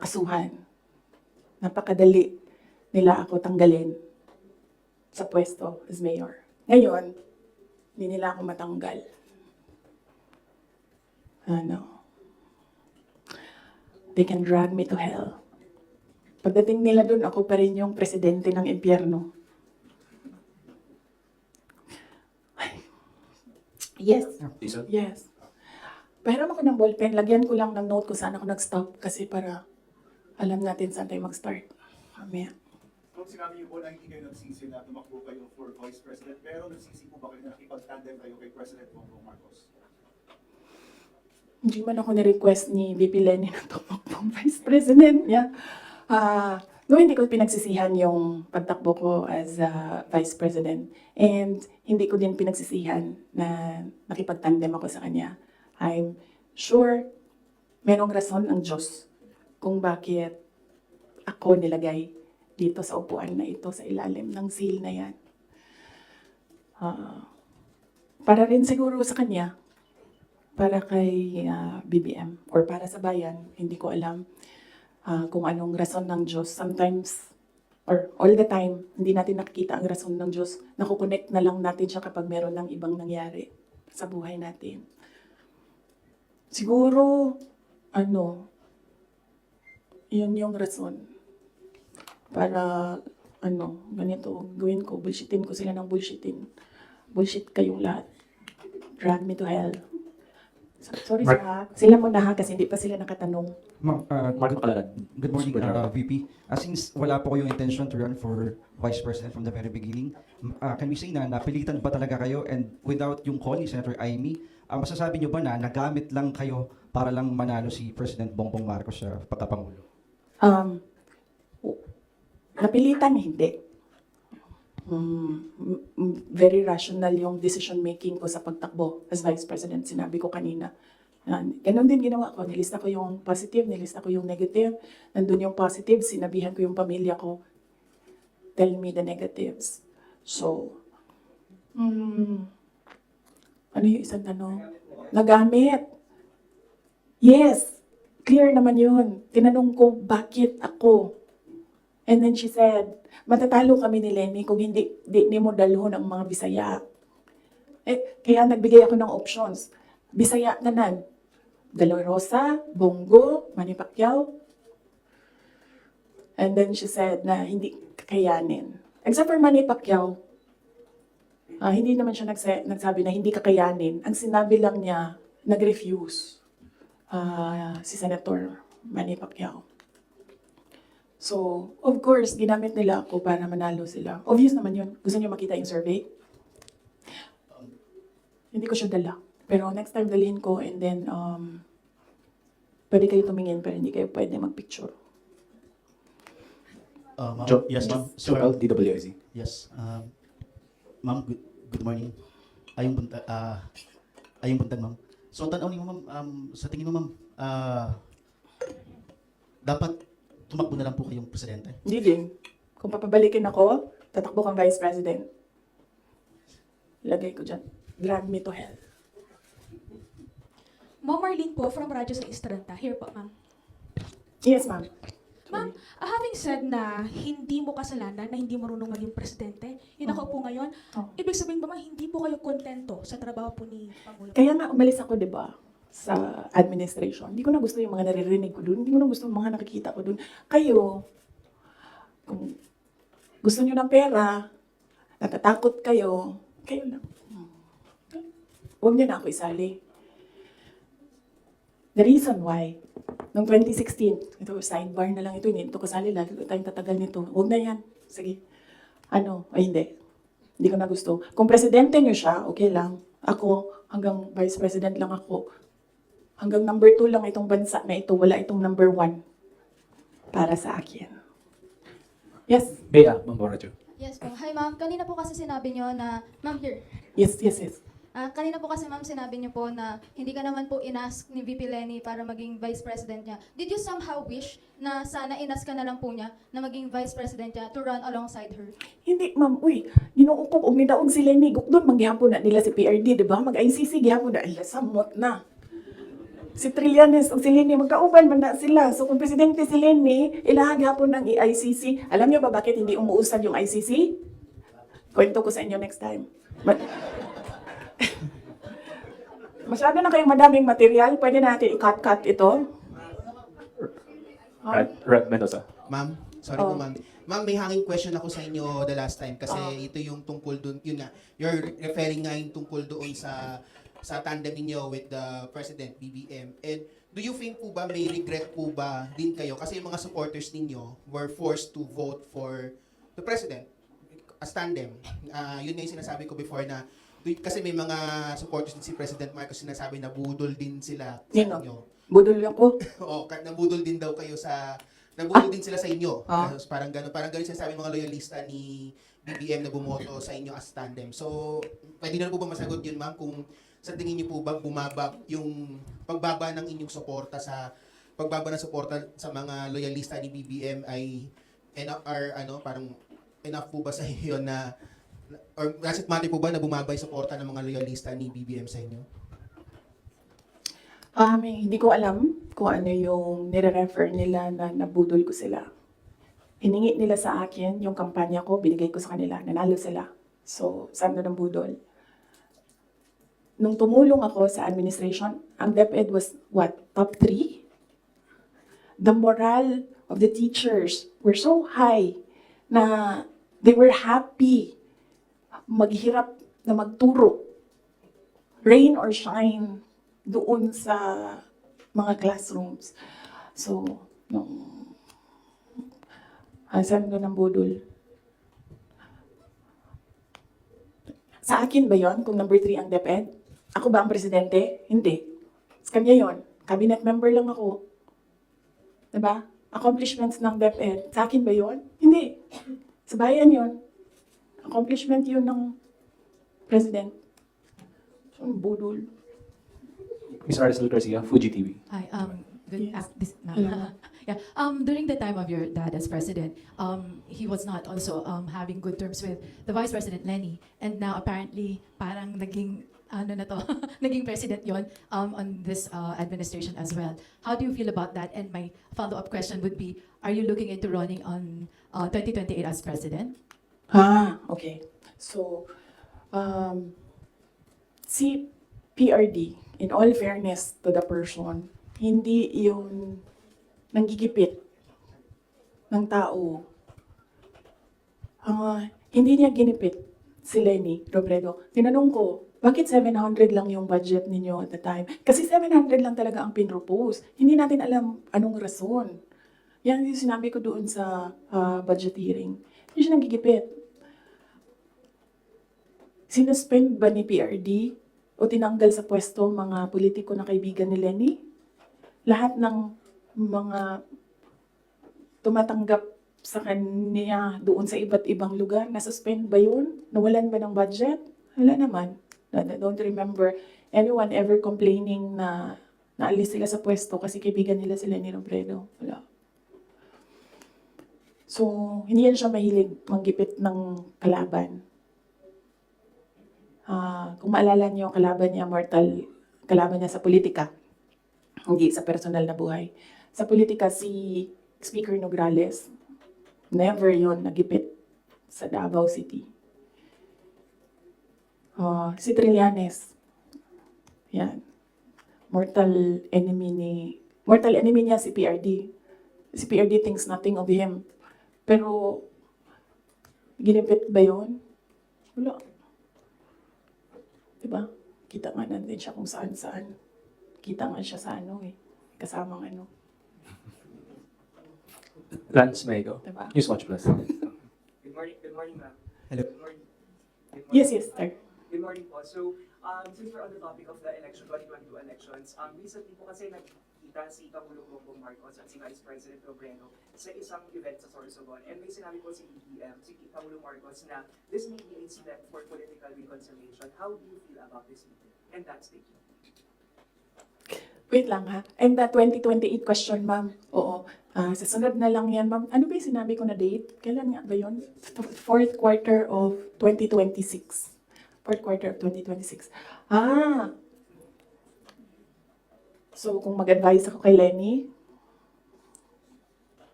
Speaker 1: kasuhan. Napakadali nila ako tanggalin sa pwesto as mayor. Ngayon, hindi nila ako matanggal. They can drag me to hell. Pagdating nila dun, ako pa rin yung presidente ng impyerno. Yes.
Speaker 4: Lisa?
Speaker 1: Yes. Pahiram ako ng ballpen, lagyan ko lang ng note kung saan ako nag-stop kasi para alam natin saan tayo mag-start. Mamaya.
Speaker 6: Kung sinabi niyo po na hindi kayo nagsisi na tumakbo kayo for Vice President, pero nagsisi po ba kayo na nakipag-tandem kayo kay President Bongbong Marcos?
Speaker 1: Hindi man ako ni-request ni VP Lenny na tumakbong Vice President niya. No, hindi ko pinagsisihan yung pagtakbo ko as Vice President. And hindi ko din pinagsisihan na nakipag-tandem ako sa kanya. I'm sure merong rason ang Diyos kung bakit ako nilagay dito sa upuan na ito, sa ilalim ng seal na yan. Para rin siguro sa kanya, para kay BBM, or para sa bayan, hindi ko alam kung anong rason ng Diyos. Sometimes, or all the time, hindi natin nakikita ang rason ng Diyos. Nakukonect na lang natin siya kapag meron ng ibang nangyari sa buhay natin. Siguro, yun yung rason. Para, ganito, gawin ko, bullshitin ko sila ng bullshitin. Bullshit kayong lahat. Drag me to hell. Sorry sa sila muna ha, kasi hindi pa sila nakatanong.
Speaker 7: Ma'am,
Speaker 4: Mark Macalaran.
Speaker 7: good morning,
Speaker 4: Super General.
Speaker 7: VP. Since wala po kayong intention to run for Vice President from the very beginning, can we say na napilitan ba talaga kayo, and without yung call ni Senator Amy, masasabi niyo ba na nagamit lang kayo para lang manalo si President Bongbong Marcos sa pagkapangulo?
Speaker 1: Napilitan, hindi. Very rational yung decision making ko sa pagtakbo as Vice President. Sinabi ko kanina. Ganon din ginawa ko. Nilista ko yung positive, nilista ko yung negative. Nandun yung positive, sinabihan ko yung pamilya ko, tell me the negatives. So, ano yung isang tanong? Nagamit. Yes, clear naman yun. Tinanong ko, bakit ako? And then she said, matatalo kami ni Lenny kung hindi mo dalhon ang mga Bisaya. Kaya nagbigay ako ng options. Bisaya tanan. De La Rosa, Bongo, Manny Pacquiao. And then she said na hindi kakayanin. Except for Manny Pacquiao, hindi naman siya nagsabi na hindi kakayanin. Ang sinabi lang niya, nag-refuse si Senator Manny Pacquiao. So, of course, ginamit nila ako para manalo sila. Obvious naman yun. Gusto niyo makita yung survey? Hindi ko siya dala. Pero next time dalhin ko, and then, pwede kayo tumingin pero hindi kayo pwede magpicture.
Speaker 4: Yes, ma'am. Joel, DWIZ.
Speaker 8: Yes. Ma'am, good morning. Ayong buntag, ma'am. So, tanaw niyo, ma'am, sa tingin mo, ma'am, dapat tumakbo na lang po kayong presidente.
Speaker 1: Hindi din. Kung papabalikin ako, tatakbo kang Vice President. Lagay ko dyan. Drag me to hell.
Speaker 9: Ma'am Marlene po from Radyo sa Estranta. Here po, ma'am.
Speaker 1: Yes, ma'am.
Speaker 9: Ma'am, having said na hindi mo kasalanan na hindi marunong maging presidente, yun ako po ngayon, ibig sabihin ba ma'am, hindi po kayo kontento sa trabaho po ni Pangulo?
Speaker 1: Kaya nga umalis ako, di ba, sa administration. Hindi ko na gusto yung mga naririnig ko dun. Hindi ko na gusto yung mga nakikita ko dun. Kayo, kung gusto nyo ng pera, natatakot kayo, kayo lang. Huwag nyo na ako isali. The reason why, noong 2016, ito, sidebar na lang ito, hindi ito kasali, lalo tayong tatagal nito. Huwag na yan. Sige. Hindi. Hindi ko na gusto. Kung presidente nyo siya, okay lang. Ako, hanggang vice president lang ako. Hanggang number 2 lang itong bansa na ito. Wala itong number 1 para sa akin. Yes?
Speaker 4: Bea, ma'am Borajo.
Speaker 10: Yes po. Hi ma'am, kanina po kasi sinabi nyo na, ma'am here.
Speaker 1: Yes.
Speaker 10: Kanina po kasi ma'am sinabi nyo po na hindi ka naman po inask ni VP Lenny para maging vice president niya. Did you somehow wish na sana inask ka na lang po niya na maging vice president niya to run alongside her?
Speaker 1: Hindi, ma'am. Uy, ginuukog og nidaog si Lenny. Doon, maghihapon na nila si PRD, di ba? Mag-ICC, gihapon na. Ay, samot na. Si Trillanes o si Lenny, magkauban man na sila. So, kung presidente si Lenny, ilahag hapon ng ICC. Alam niyo ba bakit hindi umuusad yung ICC? Kwento ko sa inyo next time. Masyado na kayong madaming material. Pwede natin i-cut ito.
Speaker 4: Red Mendoza.
Speaker 11: Ma'am, sorry po ma'am. Ma'am, may hanging question ako sa inyo the last time kasi ito yung tungkol doon, yun nga, you're referring nga yung tungkol doon sa tandem ninyo with the President, BBM. And do you think po ba, may regret po ba din kayo? Kasi yung mga supporters ninyo were forced to vote for the President as tandem. Yun nga yung sinasabi ko before na, kasi may mga supporters din si President Marcos sinasabi na budol din sila sa
Speaker 1: Sino?
Speaker 11: inyo.
Speaker 1: Budol ako.
Speaker 11: Oo, nabudol din daw kayo nabudol din sila sa inyo. Parang gano'n sinasabi mga loyalista ni BBM na bumoto sa inyo as tandem. So, pwede na po ba masagot yun, ma'am, kung sa tingin niyo po ba bumaba yung pagbaba ng inyong suporta sa pagbaba ng suporta sa mga loyalista ni BBM ay enough or parang enough po ba sa inyo na or does it matter po ba na bumaba yung suporta ng mga loyalista ni BBM sa inyo?
Speaker 1: Hindi ko alam kung ano yung nire-refer nila na nabudol ko sila. Hiningi nila sa akin yung kampanya ko, binigay ko sa kanila, nanalo sila. So, saan doon ang budol? Nung tumulong ako sa administration, ang DepEd was what? Top 3? The morale of the teachers were so high na they were happy maghirap na magturo. Rain or shine doon sa mga classrooms. So, saan doon ang budol? Sa akin ba yon kung number 3 ang DepEd? Ako ba ang presidente? Hindi. Sa kanya yon. Cabinet member lang ako. Diba? Accomplishments ng DepEd. Sa akin ba yon? Hindi. Sa bayan yon. Accomplishment yun ng president. So, ang budol.
Speaker 4: Miss Aracel Garcia, Fuji TV.
Speaker 12: Hi, good
Speaker 1: Yes.
Speaker 12: this,
Speaker 1: Hello.
Speaker 12: yeah. During the time of your dad as president, he was not also having good terms with the Vice President Lenny, and now apparently parang naging ano na to, naging president yon on this administration as well. How do you feel about that? And my follow-up question would be, are you looking into running on 2028 as president?
Speaker 1: Okay. So, si PRD, in all fairness to the person, hindi yun nanggigipit ng tao. Hindi niya ginipit si Lenny Robredo. Tinanong ko, bakit 700 lang yung budget ninyo at the time? Kasi 700 lang talaga ang pinropose. Hindi natin alam anong rason. Yan yung sinabi ko doon sa budget hearing. Hindi siya nanggigipit. Sinuspend ba ni PRD o tinanggal sa pwesto mga politiko na kaibigan ni Lenny? Lahat ng mga tumatanggap sa kanya doon sa iba't ibang lugar, nasuspend ba yun? Nawalan ba ng budget? Wala naman. I don't remember anyone ever complaining na naalis sila sa pwesto kasi kaibigan nila si Lenny Robredo. Wala. So, hindi yan siya mahilig manggipit ng kalaban. Kung maalala niyo, kalaban niya sa politika. Hindi sa personal na buhay. Sa politika, si Speaker Nograles, never yon nagipit sa Davao City. Si Trillanes, yan. Mortal enemy niya si PRD. Si PRD thinks nothing of him. Pero, ginipit ba yun? Wala. Diba? Kita nga nandun siya kung saan-saan. Kita nga siya sa kasamang
Speaker 4: Lance Mego,
Speaker 1: Diba?
Speaker 4: Newswatch Plus.
Speaker 13: Good morning, ma'am.
Speaker 5: Hello.
Speaker 13: Good morning.
Speaker 1: Yes, sir.
Speaker 13: Good morning po. So, since we're on the topic of the 2022 elections, recently po kasi nagkita si Pangulong Bongbong Marcos at si Vice President Robredo sa isang event sa Sorsogon. And may sinabi po si BBM, si Pangulong Marcos, na this may be a step for political reconciliation. How do you feel about this meeting and that statement?
Speaker 1: Wait lang ha. And the 2028 question, ma'am. Oo. Sa sunod na lang yan, ma'am. Ano ba yung sinabi ko na date? Kailan nga ba yun? Fourth quarter of 2026. Fourth quarter of 2026. So, kung mag-advise ako kay Lenny,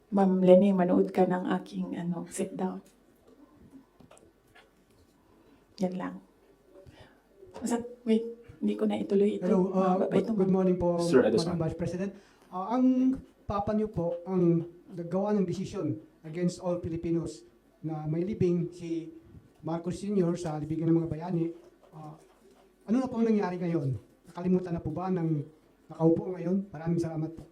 Speaker 1: Ma'am Lenny, manood ka ng aking sit down. Yan lang. Wait, hindi ko na ituloy ito.
Speaker 14: Hello, good morning po,
Speaker 4: Sir Edison.
Speaker 14: Madam Vice President. Ang papa niyo po ang naggawa ng desisyon against all Filipinos na may libing si Marcos Sr. sa libigan ng mga bayani. Ano na po ang nangyari ngayon? Nakalimutan na po ba ng nakaupo ngayon? Maraming salamat po.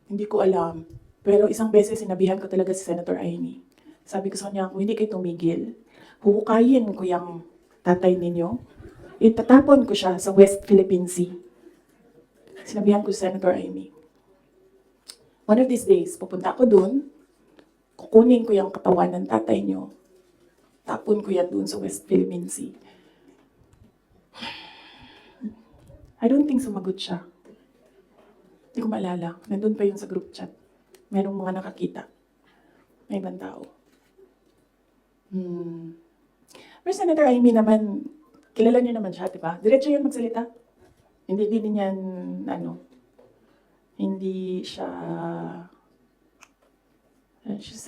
Speaker 1: Hindi ko alam. Pero isang beses sinabihan ko talaga si Senator Amy. Sabi ko sa kanya, kung hindi kayo tumigil, huhukayin ko yung tatay ninyo. Itatapon ko siya sa West Philippine Sea. Sinabihan ko si Senator Amy. One of these days, pupunta ako dun, kukunin ko yung katawan ng tatay nyo, tapon ko yan doon sa West Philippine Sea. I don't think sumagot siya. Hindi ko maalala. Nandun pa yun sa group chat. Merong mga nakakita. May ibang tao. Pero Senator Amy naman, kilala niyo naman siya, di ba? Diretso yun magsalita. Hindi din yan, hindi siya, she's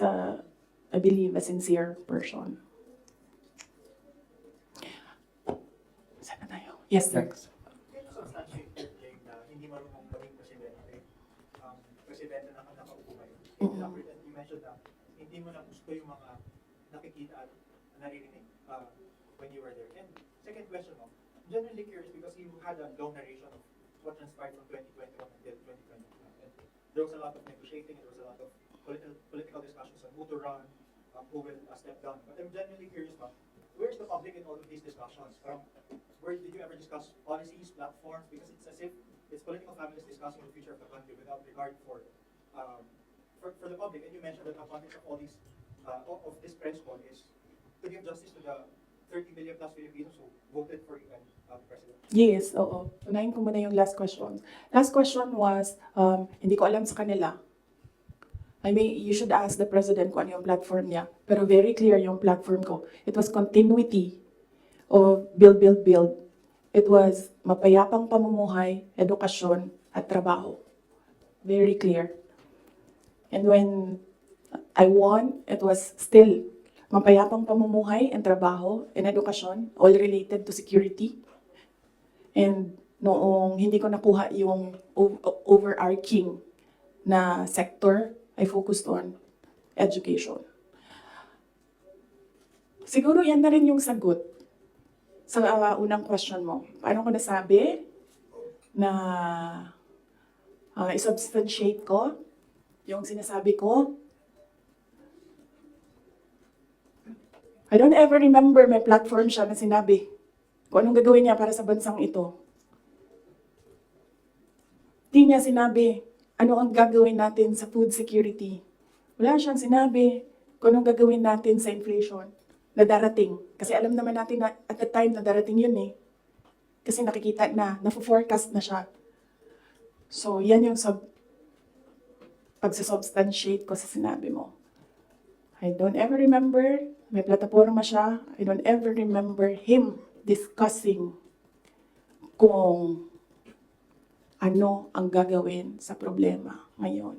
Speaker 1: I believe, a sincere person. Saan na tayo? Yes, sir.
Speaker 6: Hindi marunong maging presidente, presidente na nakaupo ngayon. You mentioned na hindi mo na gusto yung mga nakikita at naririnig when you were there. And second question, no, I'm genuinely curious because you had a long narration of what transpired from 2021 until 2022. And there was a lot of negotiating, there was a lot of political discussions on who to run, who will step down. But I'm genuinely curious, where's the public in all of these discussions? Where did you ever discuss policies, platforms? Because it's as if it's political families discussing the future of the country without regard for the public. And you mentioned that the context of all these of this press call is to give justice to the 30 million plus Filipinos who voted for you and President.
Speaker 1: Yes, oo. Unahin ko muna yung last question. Last question was, hindi ko alam sa kanila. I mean, you should ask the President kung ano yung platform niya. Pero very clear yung platform ko. It was continuity of build, build, build. It was mapayapang pamumuhay, edukasyon, at trabaho. Very clear. And when I won, it was still mapayapang pamumuhay and trabaho and edukasyon, all related to security. And noong hindi ko nakuha yung overarching na sector, I focused on education. Siguro yan na rin yung sagot sa unang question mo. Paano ko nasabi na isubstantiate ko yung sinasabi ko? I don't ever remember may platform siya na sinabi kung anong gagawin niya para sa bansang ito. Di niya sinabi ano ang gagawin natin sa food security. Wala siyang sinabi kung anong gagawin natin sa inflation na darating. Kasi alam naman natin na at the time na darating yun eh. Kasi nakikita na, na-forecast na siya. So, yan yung pagsasubstantiate ko sa sinabi mo. I don't ever remember, may plataforma siya, I don't ever remember him discussing kung ano ang gagawin sa problema ngayon.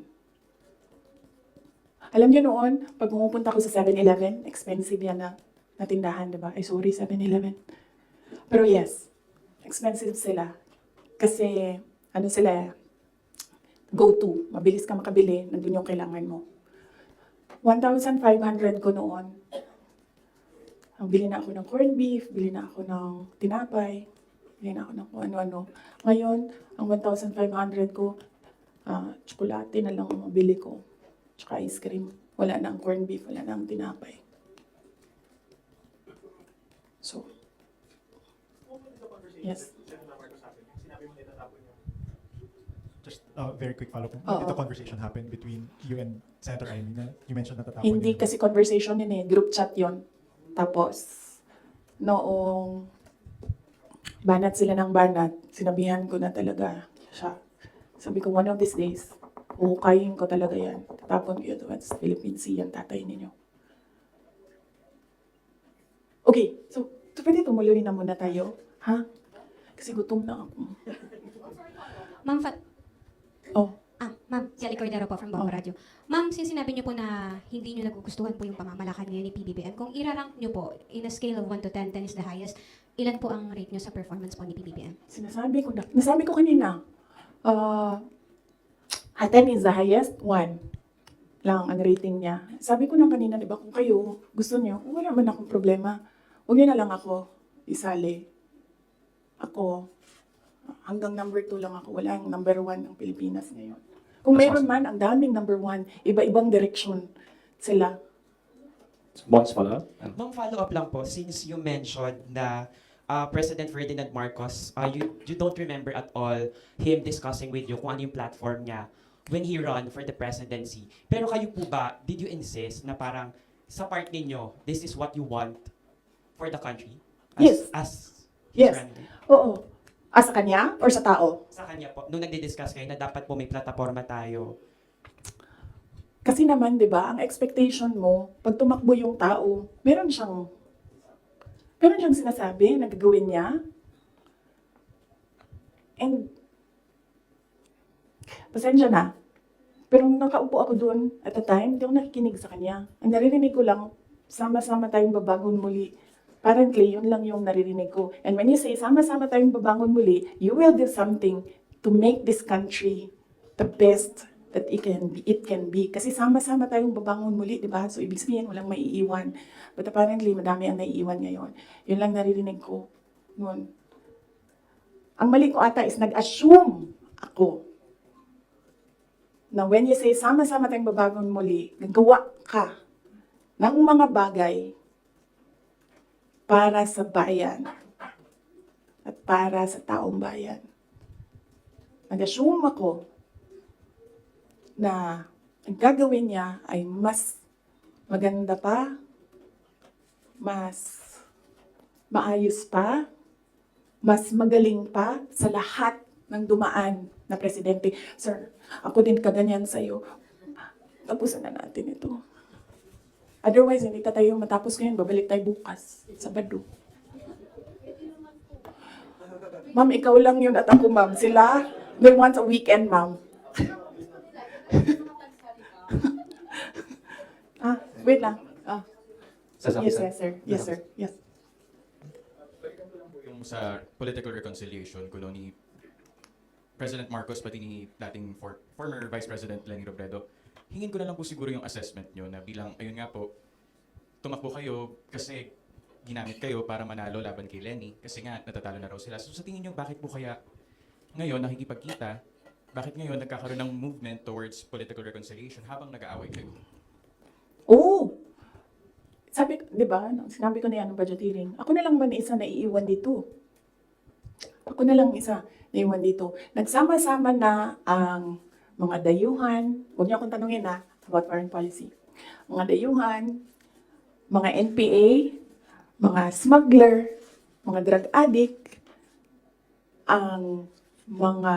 Speaker 1: Alam niyo noon, pag pumupunta ko sa 7-Eleven, expensive yan na tindahan, di ba? Ay, sorry, 7-Eleven. Pero yes, expensive sila. Kasi, ano sila, go-to. Mabilis ka makabili, nandun yung kailangan mo. 1,500 ko noon. Bili na ako ng corned beef, bili na ako ng tinapay, bili na ako ng kung ano-ano. Ngayon, ang 1,500 ko, tsokolate na lang ang mabili ko. Tsaka ice cream. Wala na ang corned beef, wala na ang tinapay. So, yes.
Speaker 3: Just a very quick follow-up. When did the conversation happen between you and Senator Amy? You mentioned na tatapon
Speaker 1: Hindi
Speaker 3: yun.
Speaker 1: kasi conversation yun eh, group chat yon. Tapos, noong banat sila ng banat, sinabihan ko na talaga siya. Sabi ko, one of these days, uhukayin ko talaga yan. Tatapon ko yun sa Philippine Sea, yan tatay ninyo. Okay, so pwede tumuloy na muna tayo, ha? Kasi gutom na ako.
Speaker 15: Ma'am, ma'am, si Ali Cordero po from Bawang
Speaker 1: Oh.
Speaker 15: Radio. Ma'am, since sinabi niyo po na hindi niyo nagugustuhan po yung pamamalakad ngayon ni PBBM, kung irarank niyo po, in a scale of 1 to 10, 10 is the highest, ilan po ang rate niyo sa performance po ni PBBM?
Speaker 1: Nasabi ko kanina, 10 is the highest, 1 lang ang rating niya. Sabi ko lang kanina, di ba, kung kayo gusto niyo, wala man akong problema. Huwag niyo na lang ako isali. Ako, hanggang number 2 lang ako. Wala yung number 1 ng Pilipinas ngayon. Kung meron man, ang daming number 1. Iba-ibang direksyon sila.
Speaker 4: Once follow-up?
Speaker 5: Ma'am, follow-up lang po, since you mentioned na President Ferdinand Marcos, you don't remember at all him discussing with you kung ano yung platform niya when he ran for the presidency. Pero kayo po ba, did you insist na parang sa part ninyo, this is what you want for the country?
Speaker 1: Yes.
Speaker 5: As
Speaker 1: Yes.
Speaker 5: running mate?
Speaker 1: Oo. Sa kanya or sa tao?
Speaker 5: Sa kanya po, nung nagdi-discuss kayo na dapat po may plataforma tayo.
Speaker 1: Kasi naman, di ba, ang expectation mo, pag tumakbo yung tao, meron siyang sinasabi na gagawin niya. And, pasensya na, pero nung nakaupo ako doon at the time, hindi ako nakikinig sa kanya. Ang naririnig ko lang, sama-sama tayong babangon muli. Apparently, yun lang yung naririnig ko. And when you say, sama-sama tayong babangon muli, you will do something to make this country the best that it can be. Kasi sama-sama tayong babangon muli, di ba? So, ibig sabihin, walang maiiwan. But apparently, madami ang naiiwan ngayon. Yun lang naririnig ko noon. Ang mali ko ata is nag-assume ako na when you say, sama-sama tayong babangon muli, nagawa ka ng mga bagay para sa bayan at para sa taong bayan. Nag-assume ako na ang gagawin niya ay mas maganda pa, mas maayos pa, mas magaling pa sa lahat ng dumaan na presidente. Sir, ako din kaganyan sa'yo. Tapusin na natin ito. Otherwise, hindi tayo matapos ngayon. Babalik tayo bukas, Sabado. Ma'am, ikaw lang yun at ako, ma'am. Sila, they want a weekend, ma'am. Wait lang. Yes, sir. Yes, sir. Yes.
Speaker 16: Yung sa political reconciliation kuno ni President Marcos pati ni dating former Vice President Leni Robredo, hingin ko na lang po siguro yung assessment nyo na bilang, ayun nga po, tumakbo kayo kasi ginamit kayo para manalo laban kay Leni kasi nga natatalo na raw sila. So sa tingin nyo, bakit po kaya ngayon nakikipagkita, bakit ngayon nagkakaroon ng movement towards political reconciliation habang nag-aaway kayo?
Speaker 1: Oo! Sabi, di ba, sinabi ko na yan ng budget hearing, ako na lang ba na isa na iiwan dito? Ako na lang isa na iiwan dito. Nagsama-sama na ang mga dayuhan, huwag niyo akong tanungin about foreign policy. Mga dayuhan, mga NPA, mga smuggler, mga drug addict, ang mga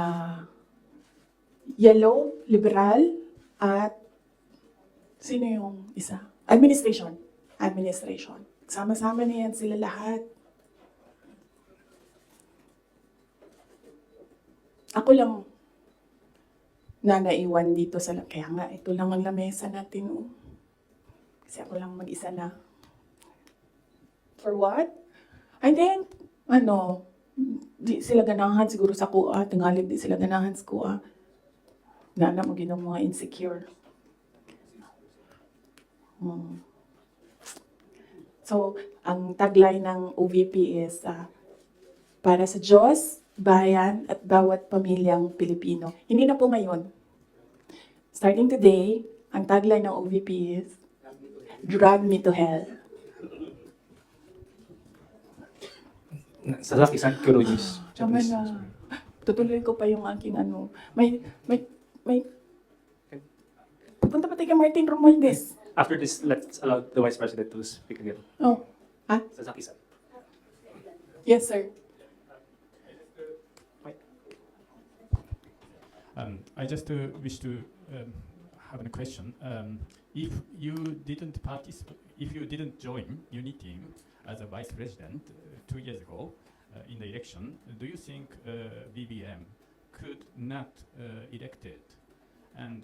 Speaker 1: yellow, liberal, at sino yung isa? Administration. Sama-sama na yan sila lahat. Ako lang na naiwan dito sa kaya nga ito lang ang lamesa natin. Oh. Kasi ako lang mag-isa na. For what? I think, di sila ganahan siguro sa kuha. Tingalib di sila ganahan sa kuha. Nana mo ginong mga insecure. So, ang tagline ng OVP is, para sa Diyos, bayan, at bawat pamilyang Pilipino. Hindi na po ngayon. Starting today, ang tagline ng OVP is, drag me to hell.
Speaker 4: Sasakisan ko Rogis.
Speaker 1: Tama na. Tutuloy ko pa yung aking May pupunta pa tayo kay Martin Romualdez.
Speaker 4: After this, let's allow the Vice President to speak again.
Speaker 1: Oh.
Speaker 4: Sasakisan.
Speaker 1: Yes, sir.
Speaker 3: I just wish to have a question. If you didn't join Unity as a vice president 2 years ago in the election, do you think BBM could not elected? And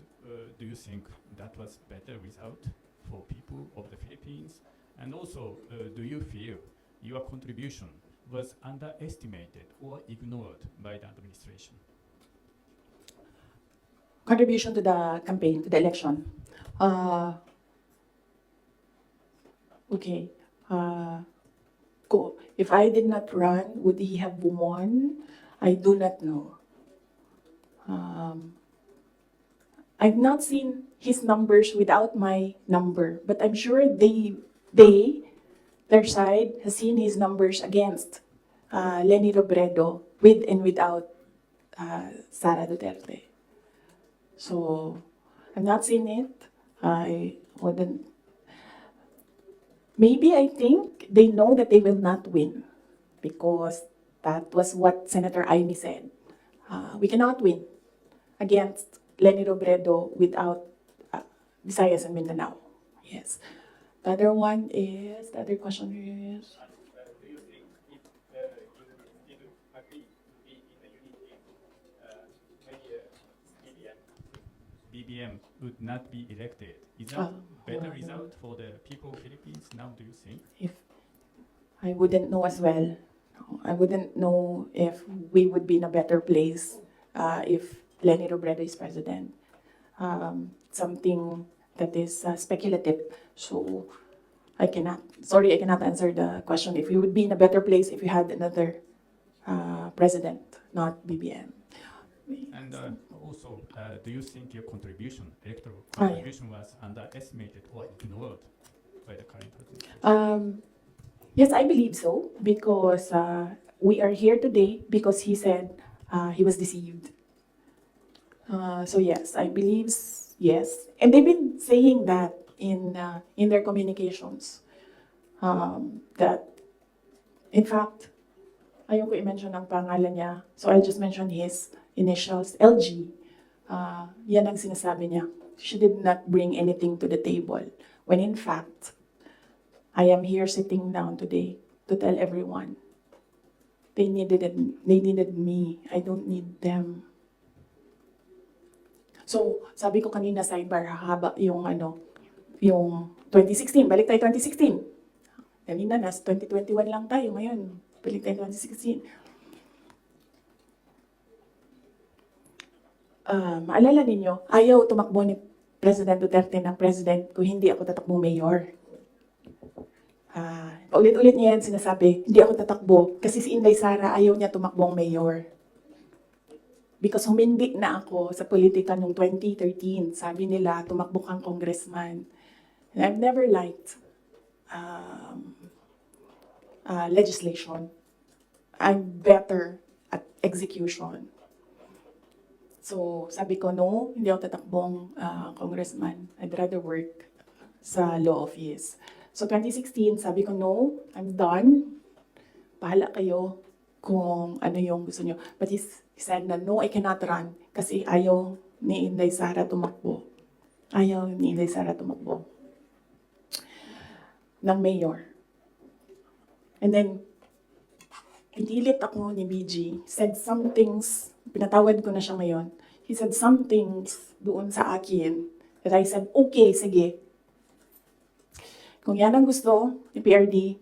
Speaker 3: do you think that was better result for people of the Philippines? And also, do you feel your contribution was underestimated or ignored by the administration?
Speaker 1: Contribution to the campaign, to the election. Okay. If I did not run, would he have won? I do not know. I've not seen his numbers without my number, but I'm sure their side has seen his numbers against Leni Robredo with and without Sara Duterte. So, I've not seen it. I wouldn't. maybe I think they know that they will not win because that was what Senator Amy said. We cannot win against Leni Robredo without Visayas and Mindanao. Yes. The other question is,
Speaker 3: Do you think if you didn't agree to be in a unit team, maybe BBM would not be elected? Is that better result for the people of Philippines now, do you think?
Speaker 1: if I wouldn't know as well. I wouldn't know if we would be in a better place if Leni Robredo is president. Something that is speculative. So I cannot answer the question if we would be in a better place if we had another president, not BBM.
Speaker 3: And also, do you think your contribution, electoral
Speaker 1: yeah.
Speaker 3: contribution, was underestimated or ignored by the current president?
Speaker 1: Yes, I believe so because we are here today because he said he was deceived. So yes, I believe yes, and they've been saying that in their communications. That in fact, ayoko i-mention ang pangalan niya, so I'll just mention his initials, LG. Yan ang sinasabi niya. She did not bring anything to the table. When in fact, I am here sitting down today to tell everyone they needed me. I don't need them. So, sabi ko kanina sidebar, haba yung yung 2016. Balik tayo 2016. Kanina nas 2021 lang tayo ngayon. Balik tayo 2016. Maalala ninyo, ayaw tumakbo ni President Duterte ng president kung hindi ako tatakbong mayor. Ulit-ulit niya yan sinasabi, hindi ako tatakbo kasi si Inday Sara ayaw niya tumakbong mayor. Because humindi na ako sa politika noong 2013. Sabi nila, tumakbo kang congressman. And I've never liked legislation. I'm better at execution. So, sabi ko, no, hindi ako tatakbong congressman. I'd rather work sa law office. So, 2016, sabi ko, no, I'm done. Bahala kayo kung ano yung gusto nyo. But he said na, no, I cannot run kasi ayaw ni Inday Sara tumakbo. Ayaw ni Inday Sara tumakbo ng mayor. And then, pinilit ako ni BG, said some things, pinatawad ko na siya ngayon. He said some things doon sa akin that I said, okay, sige. Kung yan ang gusto ni PRD,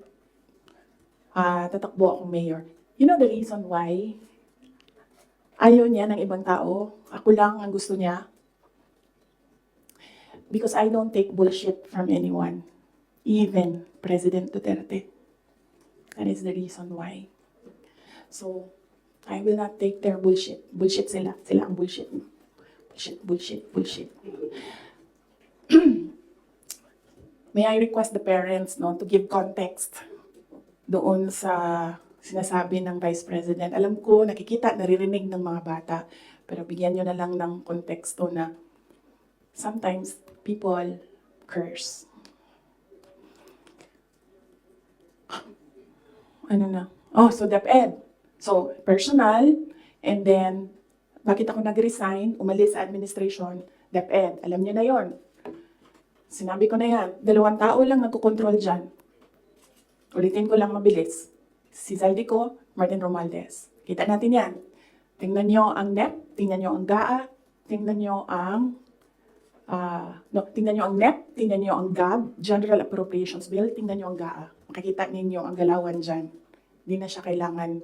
Speaker 1: tatakbo akong mayor. You know the reason why? Ayaw niya ng ibang tao. Ako lang ang gusto niya. Because I don't take bullshit from anyone. Even President Duterte. That is the reason why. So, I will not take their bullshit. Bullshit sila. Sila ang bullshit. Bullshit. May I request the parents to give context doon sa sinasabi ng Vice President. Alam ko, nakikita, naririnig ng mga bata, pero bigyan nyo na lang ng konteksto na sometimes people curse. So DepEd. So, personal, and then, bakit ako nag-resign, umalis sa administration, DepEd. Alam niyo na yon. Sinabi ko na yan, 2 tao lang nagkukontrol dyan. Ulitin ko lang mabilis. Si Zaldico, Martin Romualdez. Kita natin yan. Tingnan nyo ang NEP, tingnan nyo ang GAA, tingnan nyo ang NEP, tingnan nyo ang GAB, General Appropriations Bill, tingnan nyo ang GAA. Makikita ninyo ang galawan dyan. Hindi na siya kailangan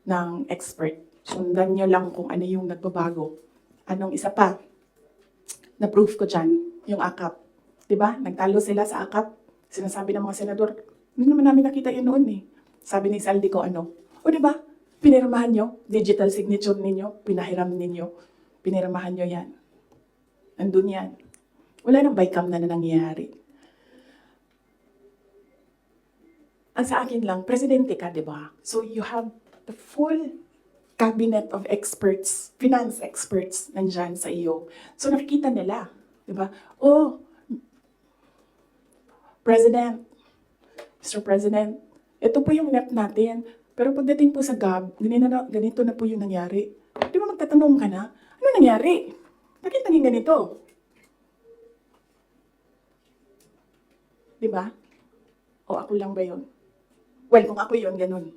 Speaker 1: ng expert. Sundan nyo lang kung ano yung nagbabago. Anong isa pa? Na-proof ko dyan, yung AKAP. Diba? Nagtalo sila sa AKAP. Sinasabi ng mga senador, hindi naman namin nakita yun noon eh. Sabi ni Saldico, o diba? Pinirmahan nyo, digital signature ninyo, pinahiram ninyo, pinirmahan nyo yan. Nandun yan. Wala nang bycam na nangyayari. Ang sa akin lang, presidente ka, diba? So you have the full cabinet of experts, finance experts, nandyan sa iyo. So nakikita nila, diba? Oh, President, Mr. President, ito po yung NEP natin. Pero pagdating po sa GAB, ganito na po yung nangyari. Di ba magtatanong ka na, ano nangyari? Bakit naging ganito? Di ba? O ako lang ba yun? Well, kung ako yun, ganun.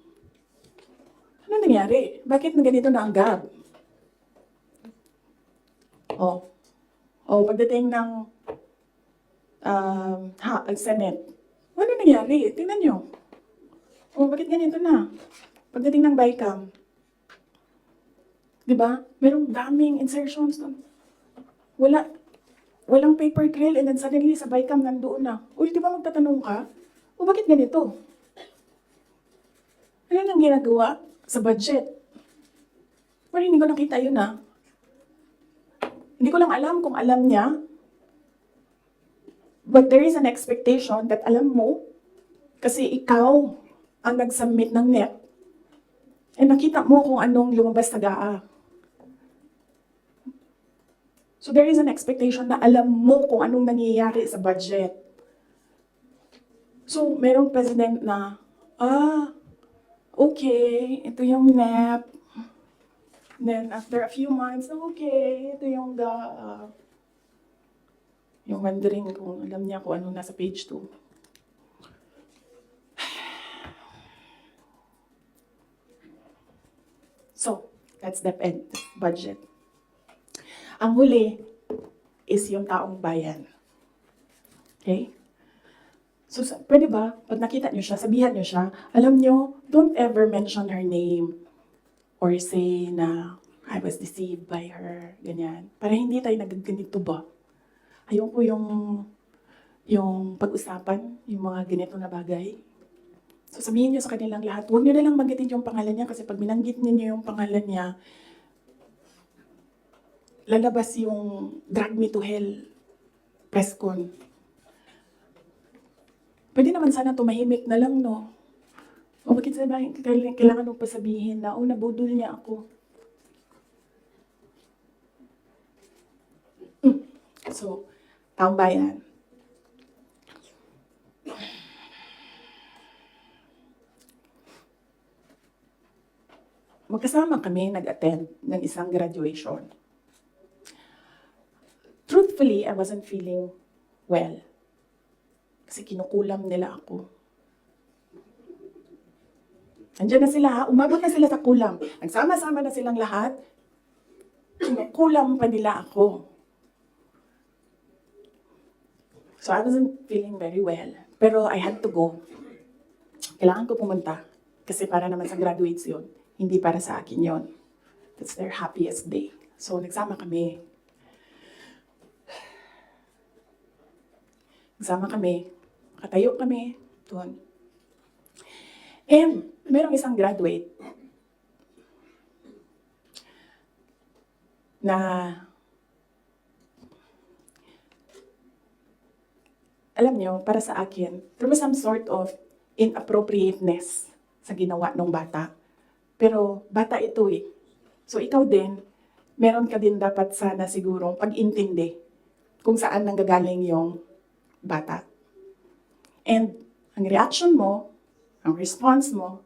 Speaker 1: Ano nangyari? Bakit na ganito na ang GAB? Pagdating ng Senate, ano nangyari? Tingnan nyo. Bakit ganito na? Pagdating ng BICAM, di ba? Merong daming insertions doon. Walang paper trail and then suddenly sa BICAM nandoon na. Uy, di ba magtatanong ka? Bakit ganito? Ano nang ginagawa sa budget? Pero hindi ko nakita yun Hindi ko lang alam kung alam niya. But there is an expectation that alam mo, kasi ikaw ang nag-submit ng NEP, nakita mo kung anong lumabas sa GAA. So there is an expectation na alam mo kung anong nangyayari sa budget. So merong president na, okay, ito yung NEP. Then after a few months, okay, ito yung yung wondering kung alam niya kung anong nasa page 2. So, that's the budget. Ang huli is yung taong bayan. Okay? So, pwede ba, pag nakita niyo siya, sabihan niyo siya, alam niyo, don't ever mention her name or say na I was deceived by her, ganyan. Para hindi tayo nagganito ba? Ayoko yung pag-usapan, yung mga ganito na bagay. So sabihin niyo sa kanilang lahat, huwag niyo na lang banggitin yung pangalan niya kasi pag binanggit niyo yung pangalan niya, lalabas yung drag me to hell press con. Pwede naman sana tumahimik na lang, no? O bakit sabihin, kailangan mo pa sabihin na, nabudol niya ako. So, taong bayan. Magkasama kami nag-attend ng isang graduation. Truthfully, I wasn't feeling well. Kasi kinukulam nila ako. Andiyan na sila, umabot na sila sa kulam. Nagsama-sama na silang lahat. Kinukulam pa nila ako. So I wasn't feeling very well. Pero I had to go. Kailangan ko pumunta. Kasi para naman sa graduates yun. Hindi para sa akin yon. That's their happiest day. So, nagsama kami. Katayo kami doon. And, merong isang graduate na alam niyo, para sa akin, there was some sort of inappropriateness sa ginawa ng bata. Pero bata ito eh. So ikaw din, meron ka din dapat sana sigurong pag-intindi kung saan nanggagaling yung bata. And ang reaction mo, ang response mo,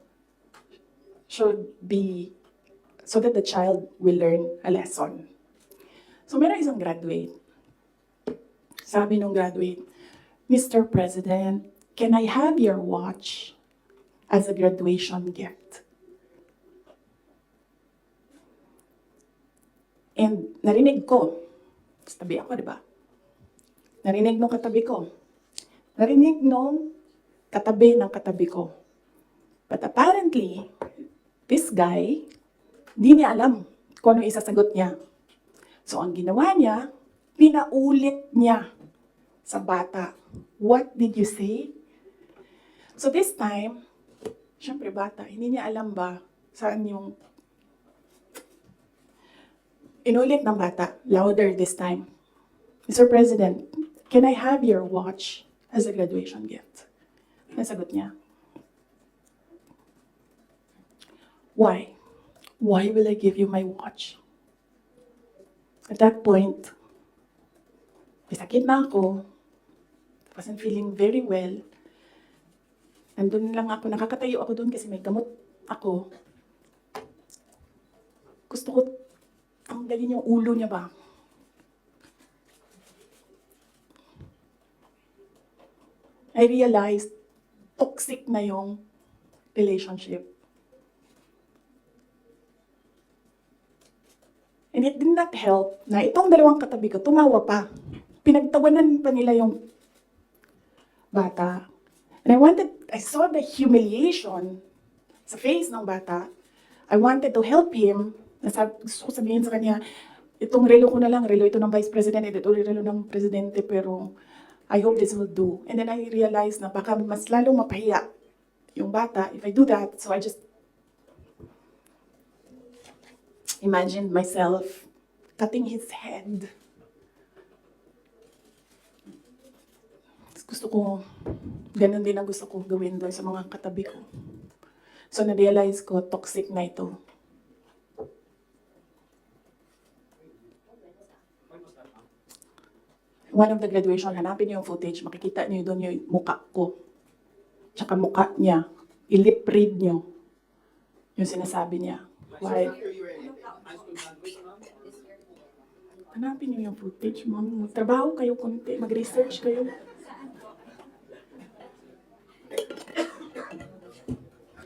Speaker 1: should be so that the child will learn a lesson. So meron isang graduate. Sabi nung graduate, Mr. President, can I have your watch as a graduation gift? And narinig ko, tabi ako, di ba? Narinig nung katabi ko. Narinig nung katabi ng katabi ko. But apparently, this guy, di niya alam kung ano isasagot niya. So ang ginawa niya, pinaulit niya sa bata. What did you say? So this time, syempre bata, hindi niya alam ba saan yung inulit ng bata, louder this time. Mr. President, can I have your watch as a graduation gift? Nasagot niya. Why? Why will I give you my watch? At that point, may sakit na ako. I wasn't feeling very well. Nandun lang ako, nakakatayo ako doon kasi may gamot ako. Gusto ko tanggalin yung ulo niya ba? I realized toxic na yung relationship. And it did not help na itong dalawang katabi ko, tumawa pa. Pinagtawanan pa nila yung bata. And I saw the humiliation sa face ng bata. I wanted to help him. Gusto ko sabihin sa kanya, itong relo ko na lang, relo ito ng Vice President, ito relo ng Presidente, pero I hope this will do. And then I realized na baka mas lalong mapahiya yung bata if I do that. So I just imagined myself cutting his head. Gusto ko, ganun din ang gusto ko gawin doon sa mga katabi ko. So na-realize ko, toxic na ito. One of the graduation, hanapin niyo yung footage, makikita niyo doon yung mukha ko. Tsaka mukha niya. I-lip read niyo yung sinasabi niya. Why? Hanapin niyo yung footage, ma'am. Trabaho kayo konti, mag-research kayo.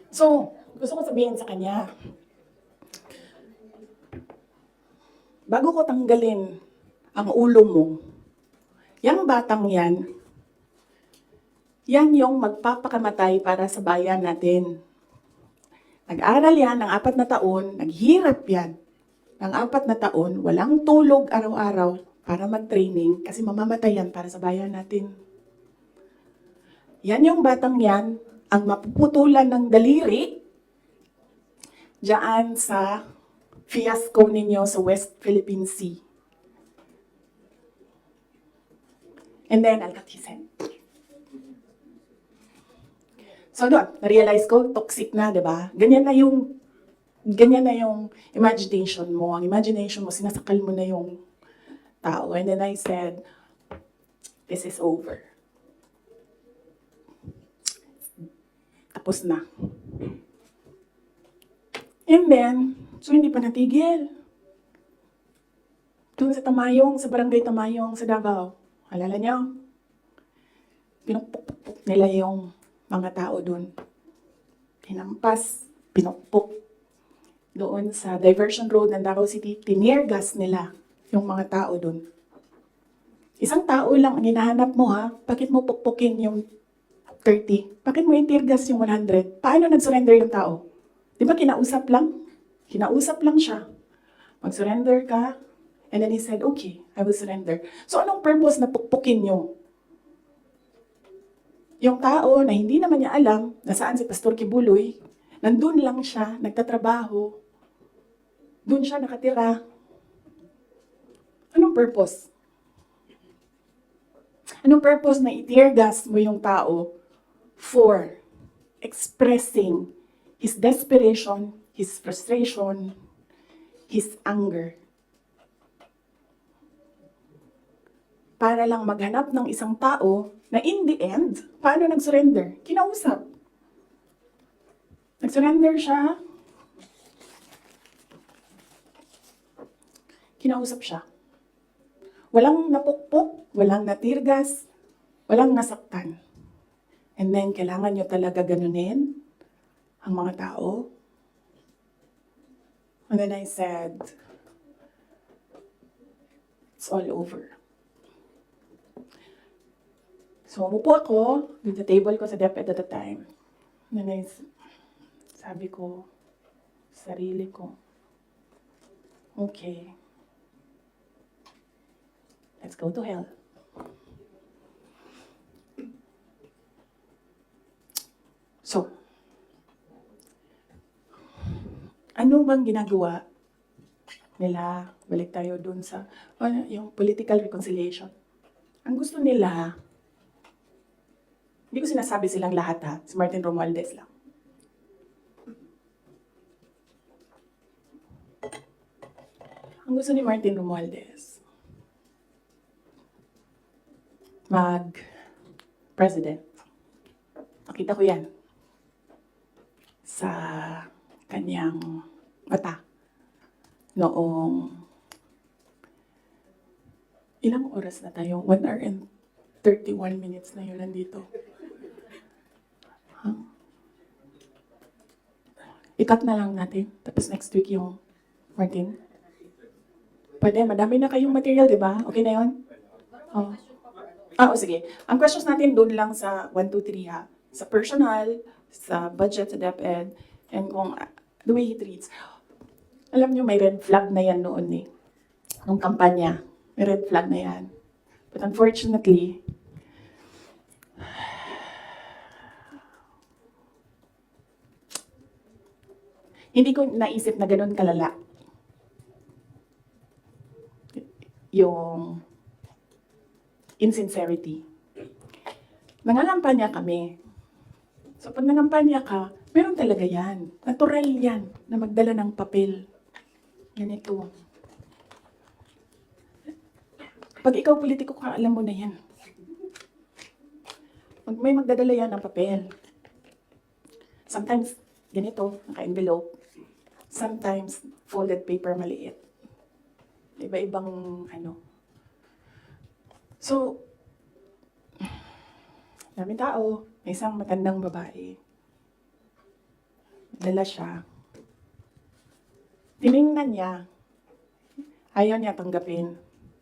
Speaker 1: So, gusto ko sabihin sa kanya, bago ko tanggalin ang ulo mo, yang batang yan yung magpapakamatay para sa bayan natin. Nag-aral yan ng 4 na taon, naghirap yan ng 4 na taon, walang tulog araw-araw para mag-training kasi mamamatay yan para sa bayan natin. Yan yung batang yan, ang mapuputulan ng daliri diyan sa fiasco ninyo sa West Philippine Sea. And then, I'll cut his head. So, doon, na-realize ko, toxic na, di ba? Ganyan na yung imagination mo. Ang imagination mo, sinasakal mo na yung tao. And then I said, this is over. Tapos na. And then, so hindi pa natigil. Doon sa Tamayong, sa barangay Tamayong, sa Davao. Alala niyo? Pinukpuk nila yung mga tao doon. Hinampas, pinukpuk. Doon sa diversion road ng Davao City, tiniergas nila yung mga tao doon. Isang tao lang ang hinahanap mo ha, bakit mo pukpukin yung 30? Bakit mo itirgas yung 100? Paano nag-surrender yung tao? Di ba kinausap lang? Kinausap lang siya. Mag-surrender ka. And then he said, okay, I will surrender. So anong purpose na pukpukin nyo? Yung tao na hindi naman niya alam na saan si Pastor Kibuloy, nandun lang siya, nagtatrabaho. Doon siya nakatira. Anong purpose? Anong purpose na i-teargas mo yung tao for expressing his desperation, his frustration, his anger? Para lang maghanap ng isang tao na in the end, paano nag-surrender? Kinausap. Nag-surrender siya. Kinausap siya. Walang napukpok, walang natirgas, walang nasaktan. And then, kailangan nyo talaga ganunin ang mga tao. And then I said, it's all over. So, umupo ako with the table ko sa DepEd at the time. And then sabi ko, sarili ko, okay, let's go to hell. So, ano bang ginagawa nila? Balik tayo dun sa yung political reconciliation. Ang gusto nila, hindi ko sinasabi silang lahat ha, si Martin Romualdez lang. Ang gusto ni Martin Romualdez, mag-president. Nakita ko yan. sa kanyang mata noong ilang oras na tayo? 1 hour and 31 minutes na yun nandito. Huh? I-cut na lang natin. Tapos next week yung Martin. Pwede, madami na kayong material, di ba? Okay na yun? Oh. Sige. Ang questions natin doon lang sa 1, 2, 3 ha. Sa personal, sa budget, sa DepEd, and kung the way he treats. Alam nyo, may red flag na yan noon eh. Nung kampanya, may red flag na yan. But unfortunately, hindi ko naisip na ganun kalala yung insincerity. Nangangampanya kami. So pag nangampanya ka, meron talaga yan. Natural yan na magdala ng papel. Ganito. Pag ikaw politiko ka, alam mo na yan. May magdadala yan ng papel. Sometimes, ganito, naka-envelope. Sometimes, folded paper maliit. Iba-ibang ano. So, daming tao, may isang matandang babae. Dala siya. Tiningnan niya. Ayaw niya tanggapin.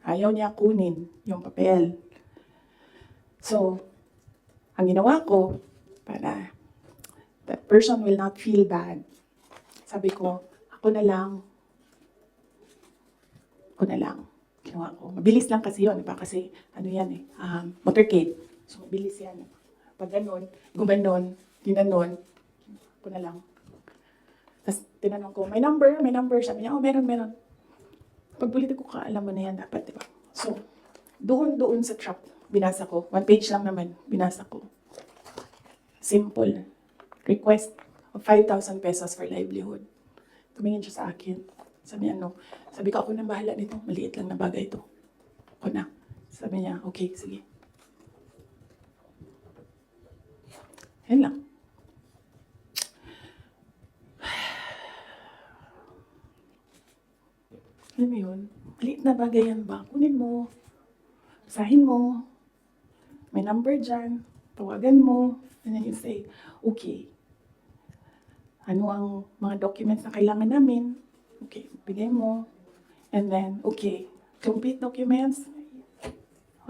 Speaker 1: Ayaw niya kunin yung papel. So, ang ginawa ko, para that person will not feel bad, sabi ko, ako na lang. Ginawa ko. Mabilis lang kasi yun, diba? Kasi, ano yan eh, motorcade. So, mabilis yan. Pag ganun, gumanon, ginanon, ako na lang. Tapos, tinanong ko, may number? Sabi niya, meron. Pag politiko ka, alam mo na yan dapat, diba? So, doon sa truck, binasa ko. 1 page lang naman, binasa ko. Simple. Request of 5,000 pesos for livelihood. Tumingin siya sa akin. Sabi niya, no. Sabi ko, ako nang bahala nito. Maliit lang na bagay ito. Ako na. Sabi niya, okay, sige. Yan lang. Alam mo yun? Maliit na bagay yan ba? Kunin mo. Basahin mo. May number dyan. Tawagan mo. And then you say, okay. Ano ang mga documents na kailangan namin? Okay, bigay mo. And then, okay. Complete documents.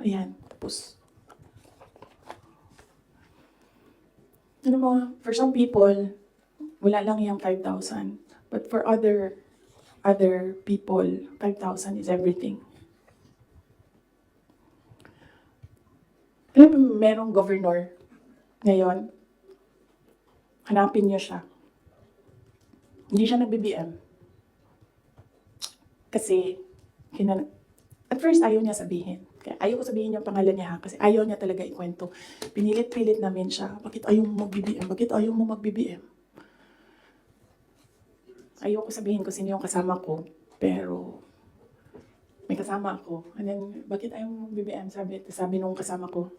Speaker 1: Ayan. Tapos. Ano mo, for some people, wala lang yung 5,000. But for other people, 5,000 is everything. Alam mo, merong governor ngayon, hanapin niyo siya. Hindi siya nag-BBM. Kasi, at first ayaw niya sabihin. Kaya ayaw ko sabihin yung pangalan niya ha, kasi ayaw niya talaga ikwento. Pinilit-pilit namin siya, bakit ayaw mo mag-BBM? Bakit ayaw mo mag-BBM? Ayaw ko sabihin ko sino yung kasama ko, pero may kasama ako. And then, bakit ayaw mo mag-BBM? Sabi nung kasama ko,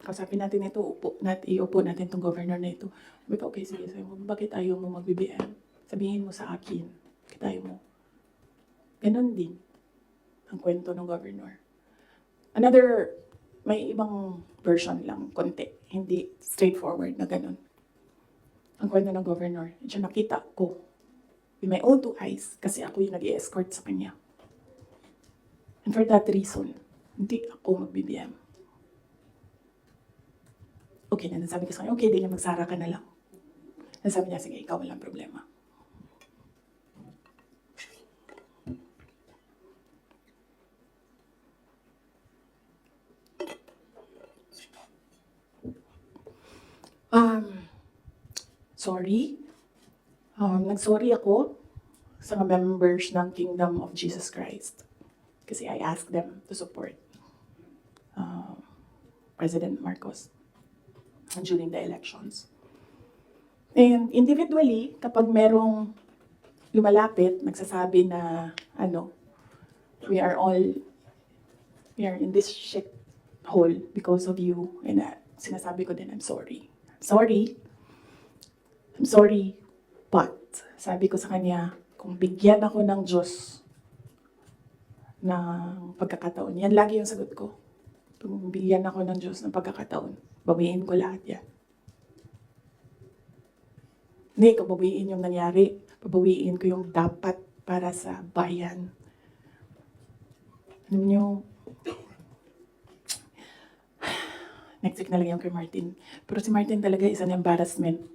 Speaker 1: kausapin natin ito, iupo natin itong governor na ito. Sabi ko, okay, sige. Sabi ko, bakit ayaw mo mag-BBM? Sabihin mo sa akin, bakit ayaw mo? Ganon din ang kwento ng governor. May ibang version lang, konti. Hindi straightforward na ganon. Ang kwento ng governor. Siya nakita ko with my own 2 eyes kasi ako yung nag-i-escort sa kanya. And for that reason, hindi ako mag-BBM. Okay na, sabi ko sa kanya, okay, di na mag-Sara ka na lang. And sabi niya, sige, ikaw walang problema. Sorry. Nag-sorry ako sa mga members ng Kingdom of Jesus Christ. Kasi I asked them to support President Marcos during the elections. And individually, kapag merong lumalapit, nagsasabi na, we are in this shit hole because of you. And sinasabi ko din, I'm sorry. I'm sorry But, sabi ko sa kanya, kung bigyan ako ng Diyos ng pagkakataon, yan lagi yung sagot ko. Kung bigyan ako ng Diyos ng pagkakataon, bawiin ko lahat yan. Hindi ko bawiin yung nangyari. Babawiin ko yung dapat para sa bayan. Alam nyo, next week na lang yung kay Martin. Pero si Martin talaga is an embarrassment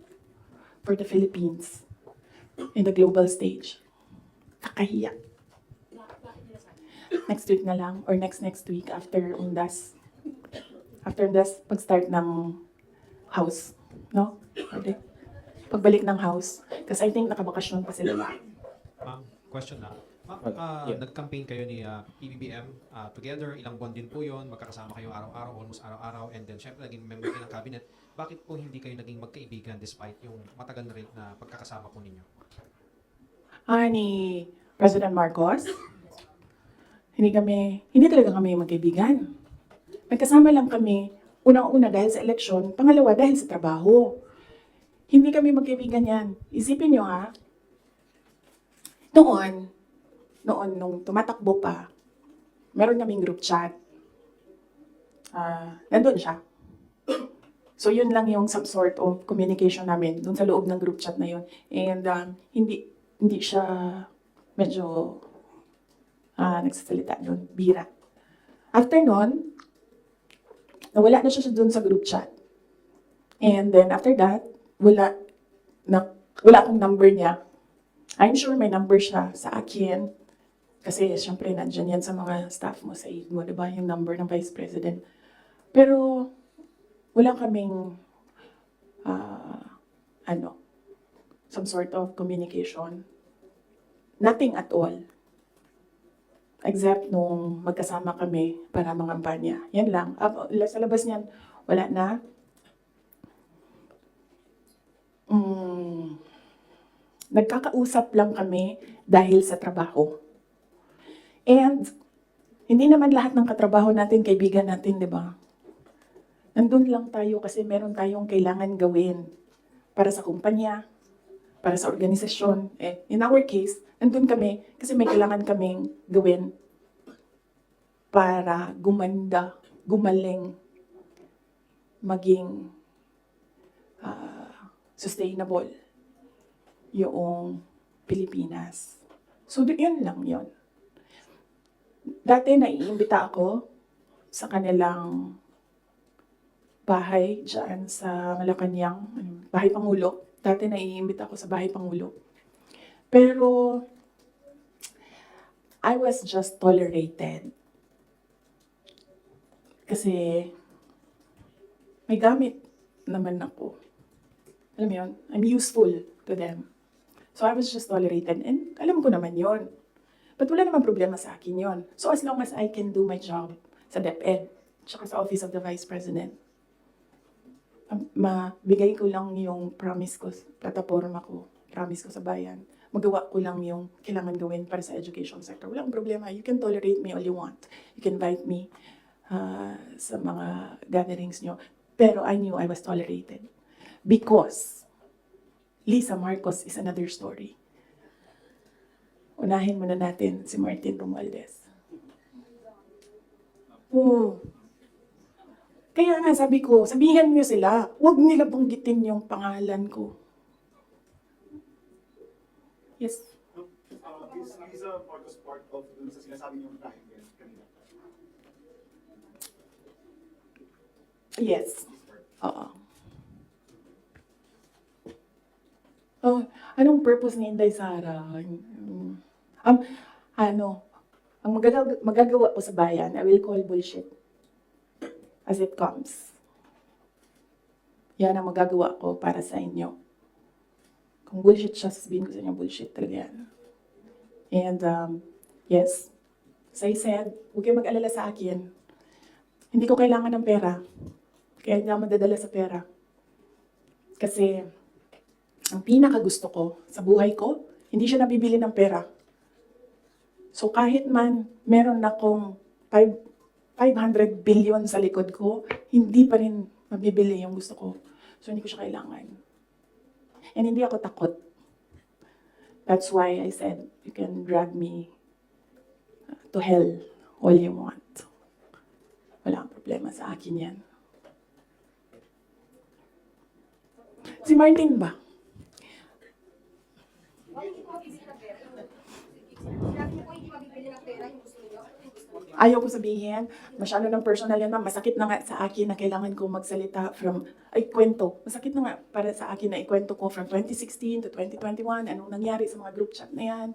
Speaker 1: for the Philippines in the global stage. Kakahiya. Next week na lang, or next week after Undas. After Undas, pag-start ng house. No? Okay. Pagbalik ng house. Kasi I think nakabakasyon pa sila.
Speaker 17: Ma'am, question na. Ma'am,
Speaker 4: Yeah.
Speaker 17: nag-campaign kayo ni PBBM together, ilang buwan din po yun, magkakasama kayo araw-araw, almost araw-araw, and then syempre naging member kayo ng cabinet. Bakit po hindi kayo naging magkaibigan despite yung matagal na rin na pagkakasama po ninyo?
Speaker 1: Ni President Marcos, hindi talaga kami magkaibigan. Nagkasama lang kami, unang-una dahil sa eleksyon, pangalawa dahil sa trabaho. Hindi kami magkaibigan yan. Isipin nyo ha, noon, nung tumatakbo pa, meron kaming group chat. Nandun siya. So yun lang yung some sort of communication namin dun sa loob ng group chat na yun. And hindi siya medyo nagsasalita doon, bira. After nun, nawala na siya dun sa group chat. And then after that, wala akong number niya. I'm sure may number siya sa akin. Kasi syempre nandyan yan sa mga staff mo, sa aid mo, diba? Yung number ng Vice President. Pero wala kaming some sort of communication. Nothing at all. Except nung magkasama kami para mangampanya. Yan lang. Sa labas niyan, wala na. Nagkakausap lang kami dahil sa trabaho. And hindi naman lahat ng katrabaho natin, kaibigan natin, di ba? Nandun lang tayo kasi meron tayong kailangan gawin para sa kumpanya, para sa organisasyon. In our case, nandun kami kasi may kailangan kaming gawin para gumanda, gumaling, maging sustainable yung Pilipinas. So, yun lang yun. Dati naiimbita ako sa kanilang bahay dyan sa Kanyang, bahay Pangulo. Dati naiimbita ako sa bahay Pangulo. Pero, I was just tolerated. Kasi, may gamit naman ako. Alam mo yun? I'm useful to them. So I was just tolerated. And alam ko naman yun. But wala naman problema sa akin yun. So as long as I can do my job sa DepEd, tsaka sa Office of the Vice President, mabigay ko lang yung promise ko, plataforma ko, promise ko sa bayan. Magawa ko lang yung kailangan gawin para sa education sector. Walang problema. You can tolerate me all you want. You can invite me sa mga gatherings nyo. Pero I knew I was tolerated. Because Lisa Marcos is another story. Unahin muna natin si Martin Romualdez. Kaya nga sabi ko, sabihan niyo sila, huwag nila banggitin yung pangalan ko. Yes.
Speaker 18: Is Lisa Marcos part of dun sa sinasabi niyong triangle kanina?
Speaker 1: Yes. Oo. Anong purpose ni Inday Sara? Ang magagawa ko sa bayan, I will call bullshit as it comes. Yan ang magagawa ko para sa inyo. Kung bullshit siya, sasabihin ko sa inyo, bullshit talaga yan. And, yes, as I said, huwag kayo mag-alala sa akin. Hindi ko kailangan ng pera. Kaya hindi ako madadala sa pera. Kasi, ang pinakagusto ko sa buhay ko, hindi siya nabibili ng pera. So kahit man meron akong 500 billion sa likod ko, hindi pa rin mabibili yung gusto ko. So hindi ko siya kailangan. And hindi ako takot That's why I said, you can drag me to hell all you want. Walang problema sa akin yan. Si Martin ba? Ayaw ko sabihin, masyado ng personal yan, ma'am. Masakit na nga sa akin na kailangan ko magsalita from, ay kwento. Masakit na nga para sa akin na ikwento ko from 2016 to 2021, anong nangyari sa mga group chat na yan,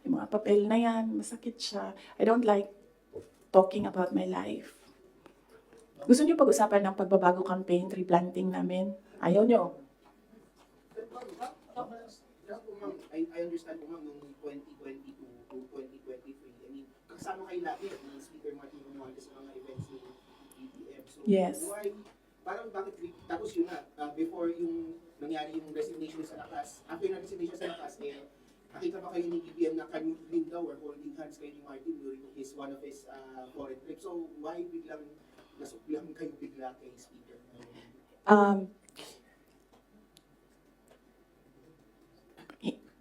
Speaker 1: yung mga papel na yan, masakit siya. I don't like talking about my life. Gusto niyo pag-usapan ng pagbabago campaign, tree planting namin? Ayaw niyo.
Speaker 11: I understand po ma'am, nung 2022 to 2023, I mean, kasama kayo lagi ni Speaker Martin Romualdez sa mga events ni BBM. So,
Speaker 1: Yes.
Speaker 11: why, parang bakit, tapos yun na, before yung nangyari yung resignation sa lakas, after na resignation sa lakas, nakita ba kayo ni BBM na kanutin daw or holding hands kayo ni Martin during one of his foreign trips? So, why biglang nasuklang kayo bigla kay Speaker?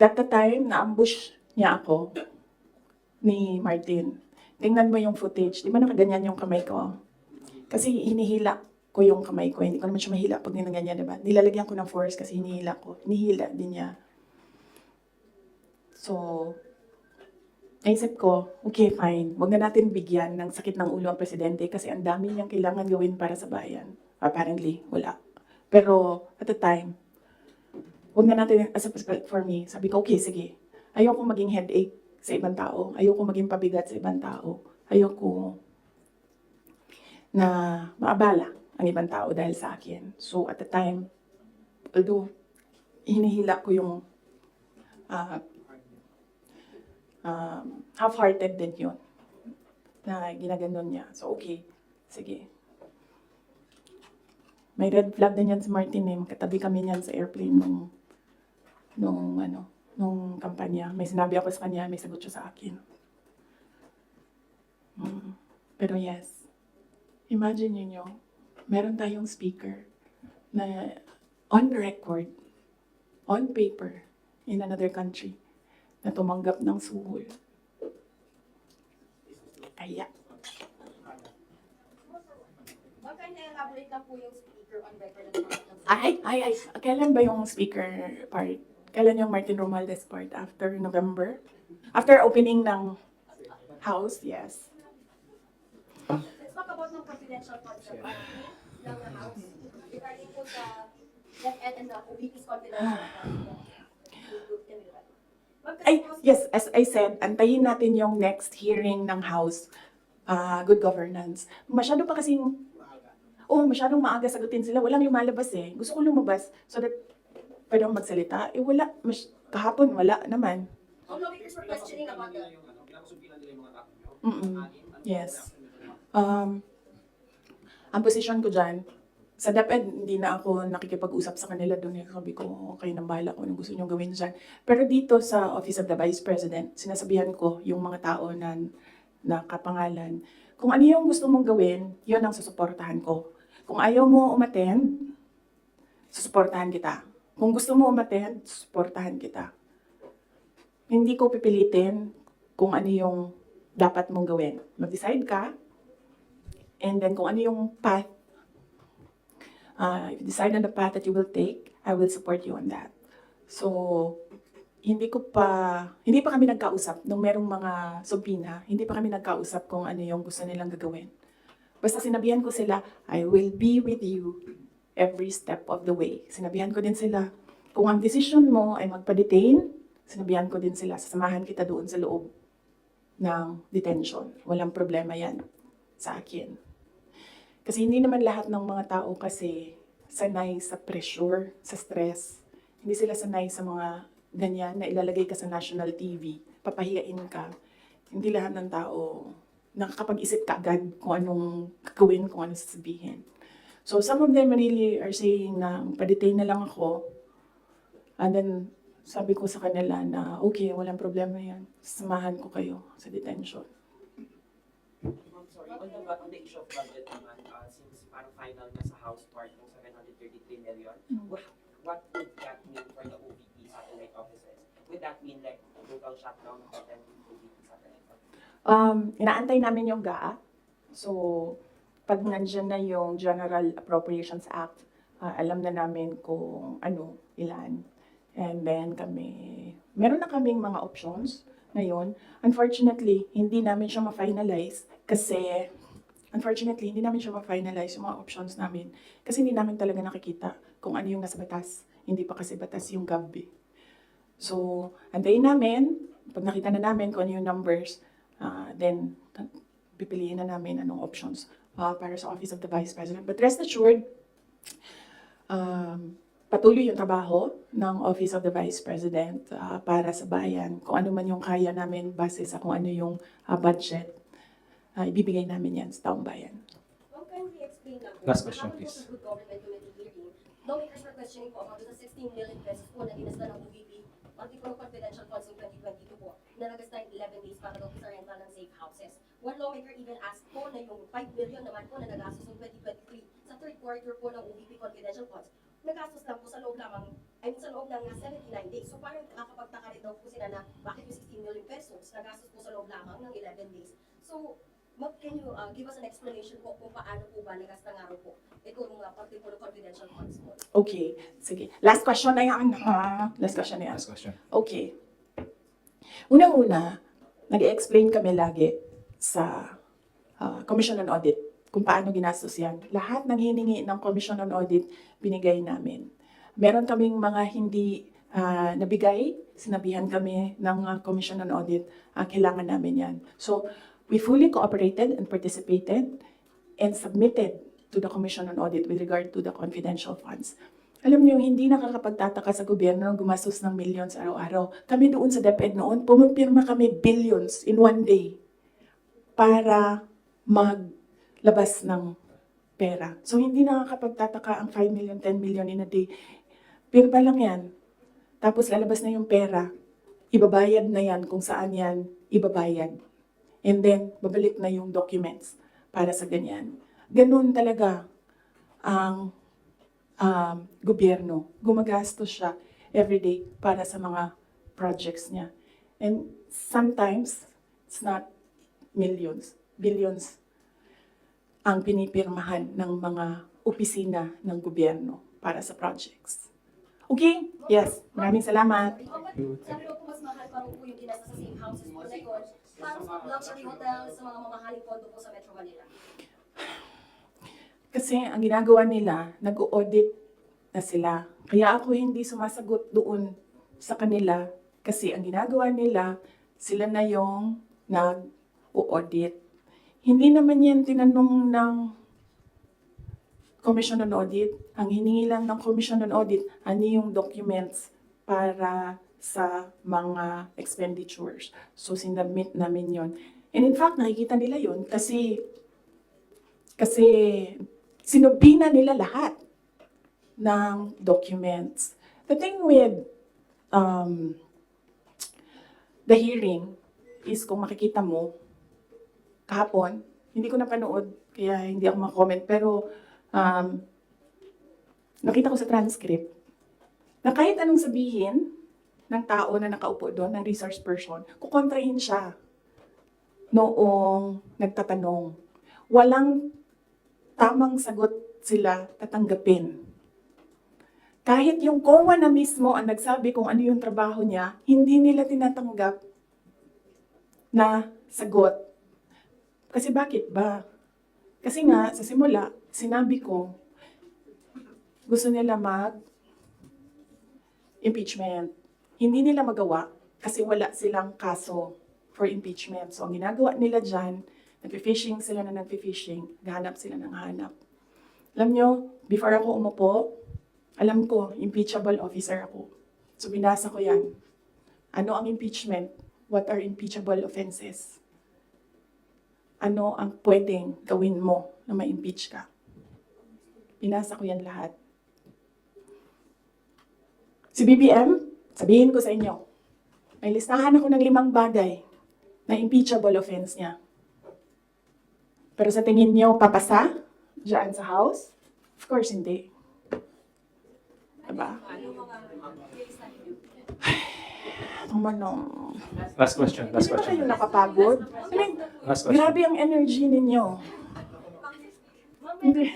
Speaker 1: That the time, na-ambush niya ako ni Martin. Tingnan mo yung footage. Di ba nakaganyan yung kamay ko? Kasi hinihila ko yung kamay ko. Hindi ko naman siya mahila pag ninaganyan, di ba? Nilalagyan ko ng force kasi hinihila ko. Hinihila din niya. So, naisip ko, okay, fine. Huwag na natin bigyan ng sakit ng ulo ang presidente kasi ang dami niyang kailangan gawin para sa bayan. Apparently, wala. Pero, at the time, huwag na natin, for me, sabi ko, okay, sige. Ayoko maging headache sa ibang tao. Ayoko maging pabigat sa ibang tao. Ayoko na maabala ang ibang tao dahil sa akin. So, at the time, although hinihila ko yung half-hearted din yun na ginaganon niya. So, okay, sige. May red flag din yan si Martin eh. Katabi kami niyan sa airplane nung kampanya. May sinabi ako sa kanya, may sagot siya sa akin. Pero yes, imagine niyo, meron tayong speaker na on record, on paper, in another country, na tumanggap ng suhol. Kaya.
Speaker 2: Baka na-elaborate lang po yung speaker on record.
Speaker 1: Ay, kailan ba yung speaker part? Kailan yung Martin Romualdez part? After November? After opening ng house, yes.
Speaker 2: Let's talk about ng confidential concept ng house. Regarding po sa DepEd and the OVP's confidential
Speaker 1: Ay, yes, as I said, antayin natin yung next hearing ng house, good governance. Masyado pa kasing, masyadong maaga sagutin sila. Walang lumalabas eh. Gusto ko lumabas so that pwede akong magsalita. Wala. Kahapon, wala naman.
Speaker 2: So, lawmakers were questioning about the...
Speaker 1: Yes. Ang position ko dyan, sa DepEd, hindi na ako nakikipag-usap sa kanila doon. Sabi ko, okay, nang bahala ko, anong gusto nyo gawin dyan. Pero dito sa Office of the Vice President, sinasabihan ko yung mga tao na kapangalan, kung ano yung gusto mong gawin, yun ang susuportahan ko. Kung ayaw mo umattend, susuportahan kita. Kung gusto mo umattend, susuportahan kita. Hindi ko pipilitin kung ano yung dapat mong gawin. Mag-decide ka, and then kung ano yung path, if you decide on the path that you will take, I will support you on that. So, hindi pa kami nagkausap nung merong mga subpoena, hindi pa kami nagkausap kung ano yung gusto nilang gagawin. Basta sinabihan ko sila, I will be with you every step of the way. Sinabihan ko din sila, kung ang decision mo ay magpa-detain, sinabihan ko din sila, sasamahan kita doon sa loob ng detention. Walang problema yan sa akin. Kasi hindi naman lahat ng mga tao kasi sanay sa pressure, sa stress. Hindi sila sanay sa mga ganyan na ilalagay ka sa national TV, papahiyain ka. Hindi lahat ng tao nakakapag-isip ka agad kung anong gagawin, kung anong sasabihin. So some of them really are saying na pa-detain na lang ako. And then sabi ko sa kanila na okay, walang problema yan. Samahan ko kayo sa detention.
Speaker 19: Sorry, on the issue of budget naman, since parang final na sa House part ng 733 million, what would that mean for the OVP satellite offices?
Speaker 13: would that mean like a total shutdown of the 10 OVP sa Canada?
Speaker 1: Inaantay namin yung GAA. So, pag nandyan na yung General Appropriations Act, alam na namin kung ano, ilan. And then meron na kaming mga options ngayon. Unfortunately, hindi namin siya ma-finalize yung mga options namin kasi hindi namin talaga nakikita kung ano yung nasa batas. Hindi pa kasi batas yung GAB. So, antayin namin, pag nakita na namin kung ano yung numbers, then pipiliin na namin anong options para sa Office of the Vice President. But rest assured, patuloy yung trabaho ng Office of the Vice President para sa bayan. Kung ano man yung kaya namin base sa kung ano yung budget, ibibigay namin yan sa taong bayan.
Speaker 2: Ma'am, can we explain lang po?
Speaker 4: Last question, please.
Speaker 2: Good government committee hearing, lawmakers were questioning po about the 16 million pesos po na dinasta ng OVP, particular confidential funds in 2022 po, na nagasta 11 days para daw sa rental ng safe houses. One lawmaker even asked po na yung 5 million naman po na nagastos ng 2023 sa third quarter po ng OVP confidential funds, nagastos lang po sa loob ng 79 days. So parang nakakapagtaka rin daw po sila na bakit yung 16 million pesos nagastos po sa loob lamang ng 11 days. So, Ma'am, can you give us an explanation po kung paano po ba nagasta nga raw po itong particular confidential funds po?
Speaker 1: Okay, sige. Last question na yan. Last question na yan.
Speaker 4: Last question.
Speaker 1: Okay. Unang-una, nag-explain kami lagi sa Commission on Audit kung paano ginastos yan. Lahat ng hiningi ng Commission on Audit, binigay namin. Meron kaming mga hindi nabigay, sinabihan kami ng Commission on Audit, kailangan namin yan. So, we fully cooperated and participated and submitted to the Commission on Audit with regard to the confidential funds. Alam niyo, hindi nakakapagtataka sa gobyerno ng gumastos ng millions araw-araw. Kami doon sa DepEd noon, pumipirma kami billions in one day para maglabas ng pera. So, hindi nakakapagtataka ang 5 million, 10 million in a day. Pirma lang yan. Tapos lalabas na yung pera. Ibabayad na yan kung saan yan ibabayad. And then, babalik na yung documents para sa ganyan. Ganun talaga ang gobyerno. Gumagastos siya everyday para sa mga projects niya. And sometimes, it's not millions, billions ang pinipirmahan ng mga opisina ng gobyerno para sa projects. Okay? Yes. Maraming salamat.
Speaker 2: Sabi ko po mas mahal pa po yung ginasta sa safe houses po na yun. Parang sa luxury hotels, sa mga mamahaling kondo po sa Metro Manila.
Speaker 1: Kasi ang ginagawa nila, nag-audit na sila. Kaya ako hindi sumasagot doon sa kanila kasi ang ginagawa nila, sila na yung nag-audit. Hindi naman yan tinanong ng Commission on Audit. Ang hiningi lang ng Commission on Audit, ano yung documents para sa mga expenditures. So, sinabmit namin yon. And in fact, nakikita nila yon kasi sinubina nila lahat ng documents. The thing with the hearing is kung makikita mo, kahapon, hindi ko napanood, kaya hindi ako mag-comment, pero nakita ko sa transcript na kahit anong sabihin ng tao na nakaupo doon, ng resource person, kukontrahin siya noong nagtatanong. Walang tamang sagot sila tatanggapin. Kahit yung COA na mismo ang nagsabi kung ano yung trabaho niya, hindi nila tinatanggap na sagot. Kasi bakit ba? Kasi nga, sa simula, sinabi ko, gusto nila mag-impeachment. Hindi nila magawa kasi wala silang kaso for impeachment. So, ang ginagawa nila dyan, nag-fishing sila na nag-fishing, gahanap sila ng hanap. Alam nyo, before ako umupo, alam ko, impeachable officer ako. So, binasa ko yan. Ano ang impeachment? What are impeachable offenses? Ano ang pwedeng gawin mo na ma-impeach ka? Binasa ko yan lahat. Si BBM, sabihin ko sa inyo, may listahan ako ng 5 bagay na impeachable offense niya. Pero sa tingin niyo, papasa dyan sa House? Of course, hindi. Diba? Come on, no.
Speaker 4: Last question. Last
Speaker 1: Hindi ba kayo
Speaker 4: question.
Speaker 1: nakapagod? I mean,
Speaker 4: Last question.
Speaker 1: grabe ang energy ninyo. Hindi.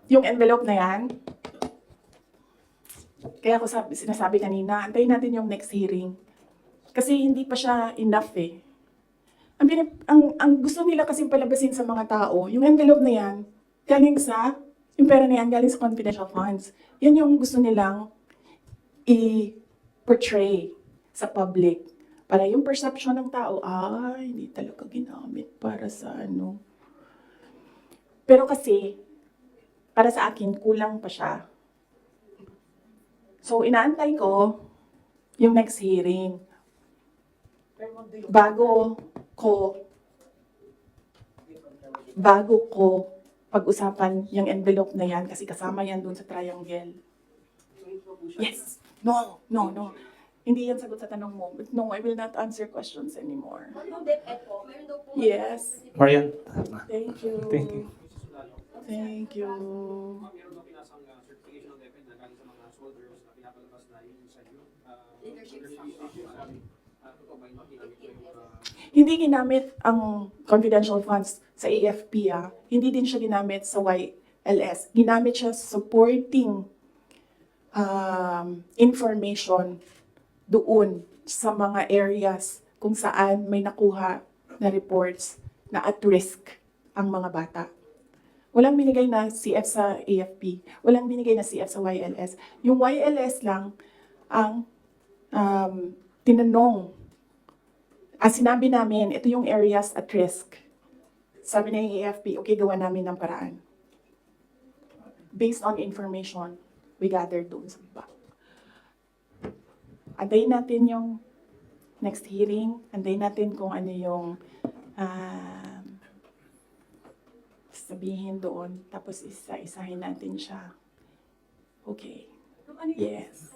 Speaker 1: Yung envelope na yan, kaya ako sinasabi kanina, antayin natin yung next hearing. Kasi hindi pa siya enough eh. Ang gusto nila kasi palabasin sa mga tao, yung envelope na yan, yung pera na yan galing sa confidential funds. Yan yung gusto nilang i-portray sa public. Para yung perception ng tao, hindi talaga ginamit para sa ano. Pero kasi, para sa akin, kulang pa siya. So, inaantay ko yung next hearing. Bago ko pag-usapan yung envelope na yan kasi kasama yan dun sa triangle. Yes. No. Hindi yan sagot sa tanong mo. But no, I will not answer questions anymore. Yes.
Speaker 4: Marian.
Speaker 1: Thank you.
Speaker 4: Thank you.
Speaker 1: Thank you.
Speaker 6: Meron daw pinasang certification ng DepEd na galing sa mga soldiers na pinapalabas na yun sa iyo. Totoo ba yung ginamit ko yung
Speaker 1: Hindi ginamit ang confidential funds sa AFP. Hindi din siya ginamit sa YLS. Ginamit siya supporting information doon sa mga areas kung saan may nakuha na reports na at risk ang mga bata. Walang binigay na CF sa AFP. Walang binigay na CF sa YLS. Yung YLS lang ang tinanong. Sinabi namin, ito yung areas at risk. Sabi ng AFP, okay, gawa namin ng paraan. Based on information we gathered doon sa baba. Antayin natin yung next hearing. Antayin natin kung ano yung sabihin doon. Tapos isa-isahin natin siya. Okay. Yes.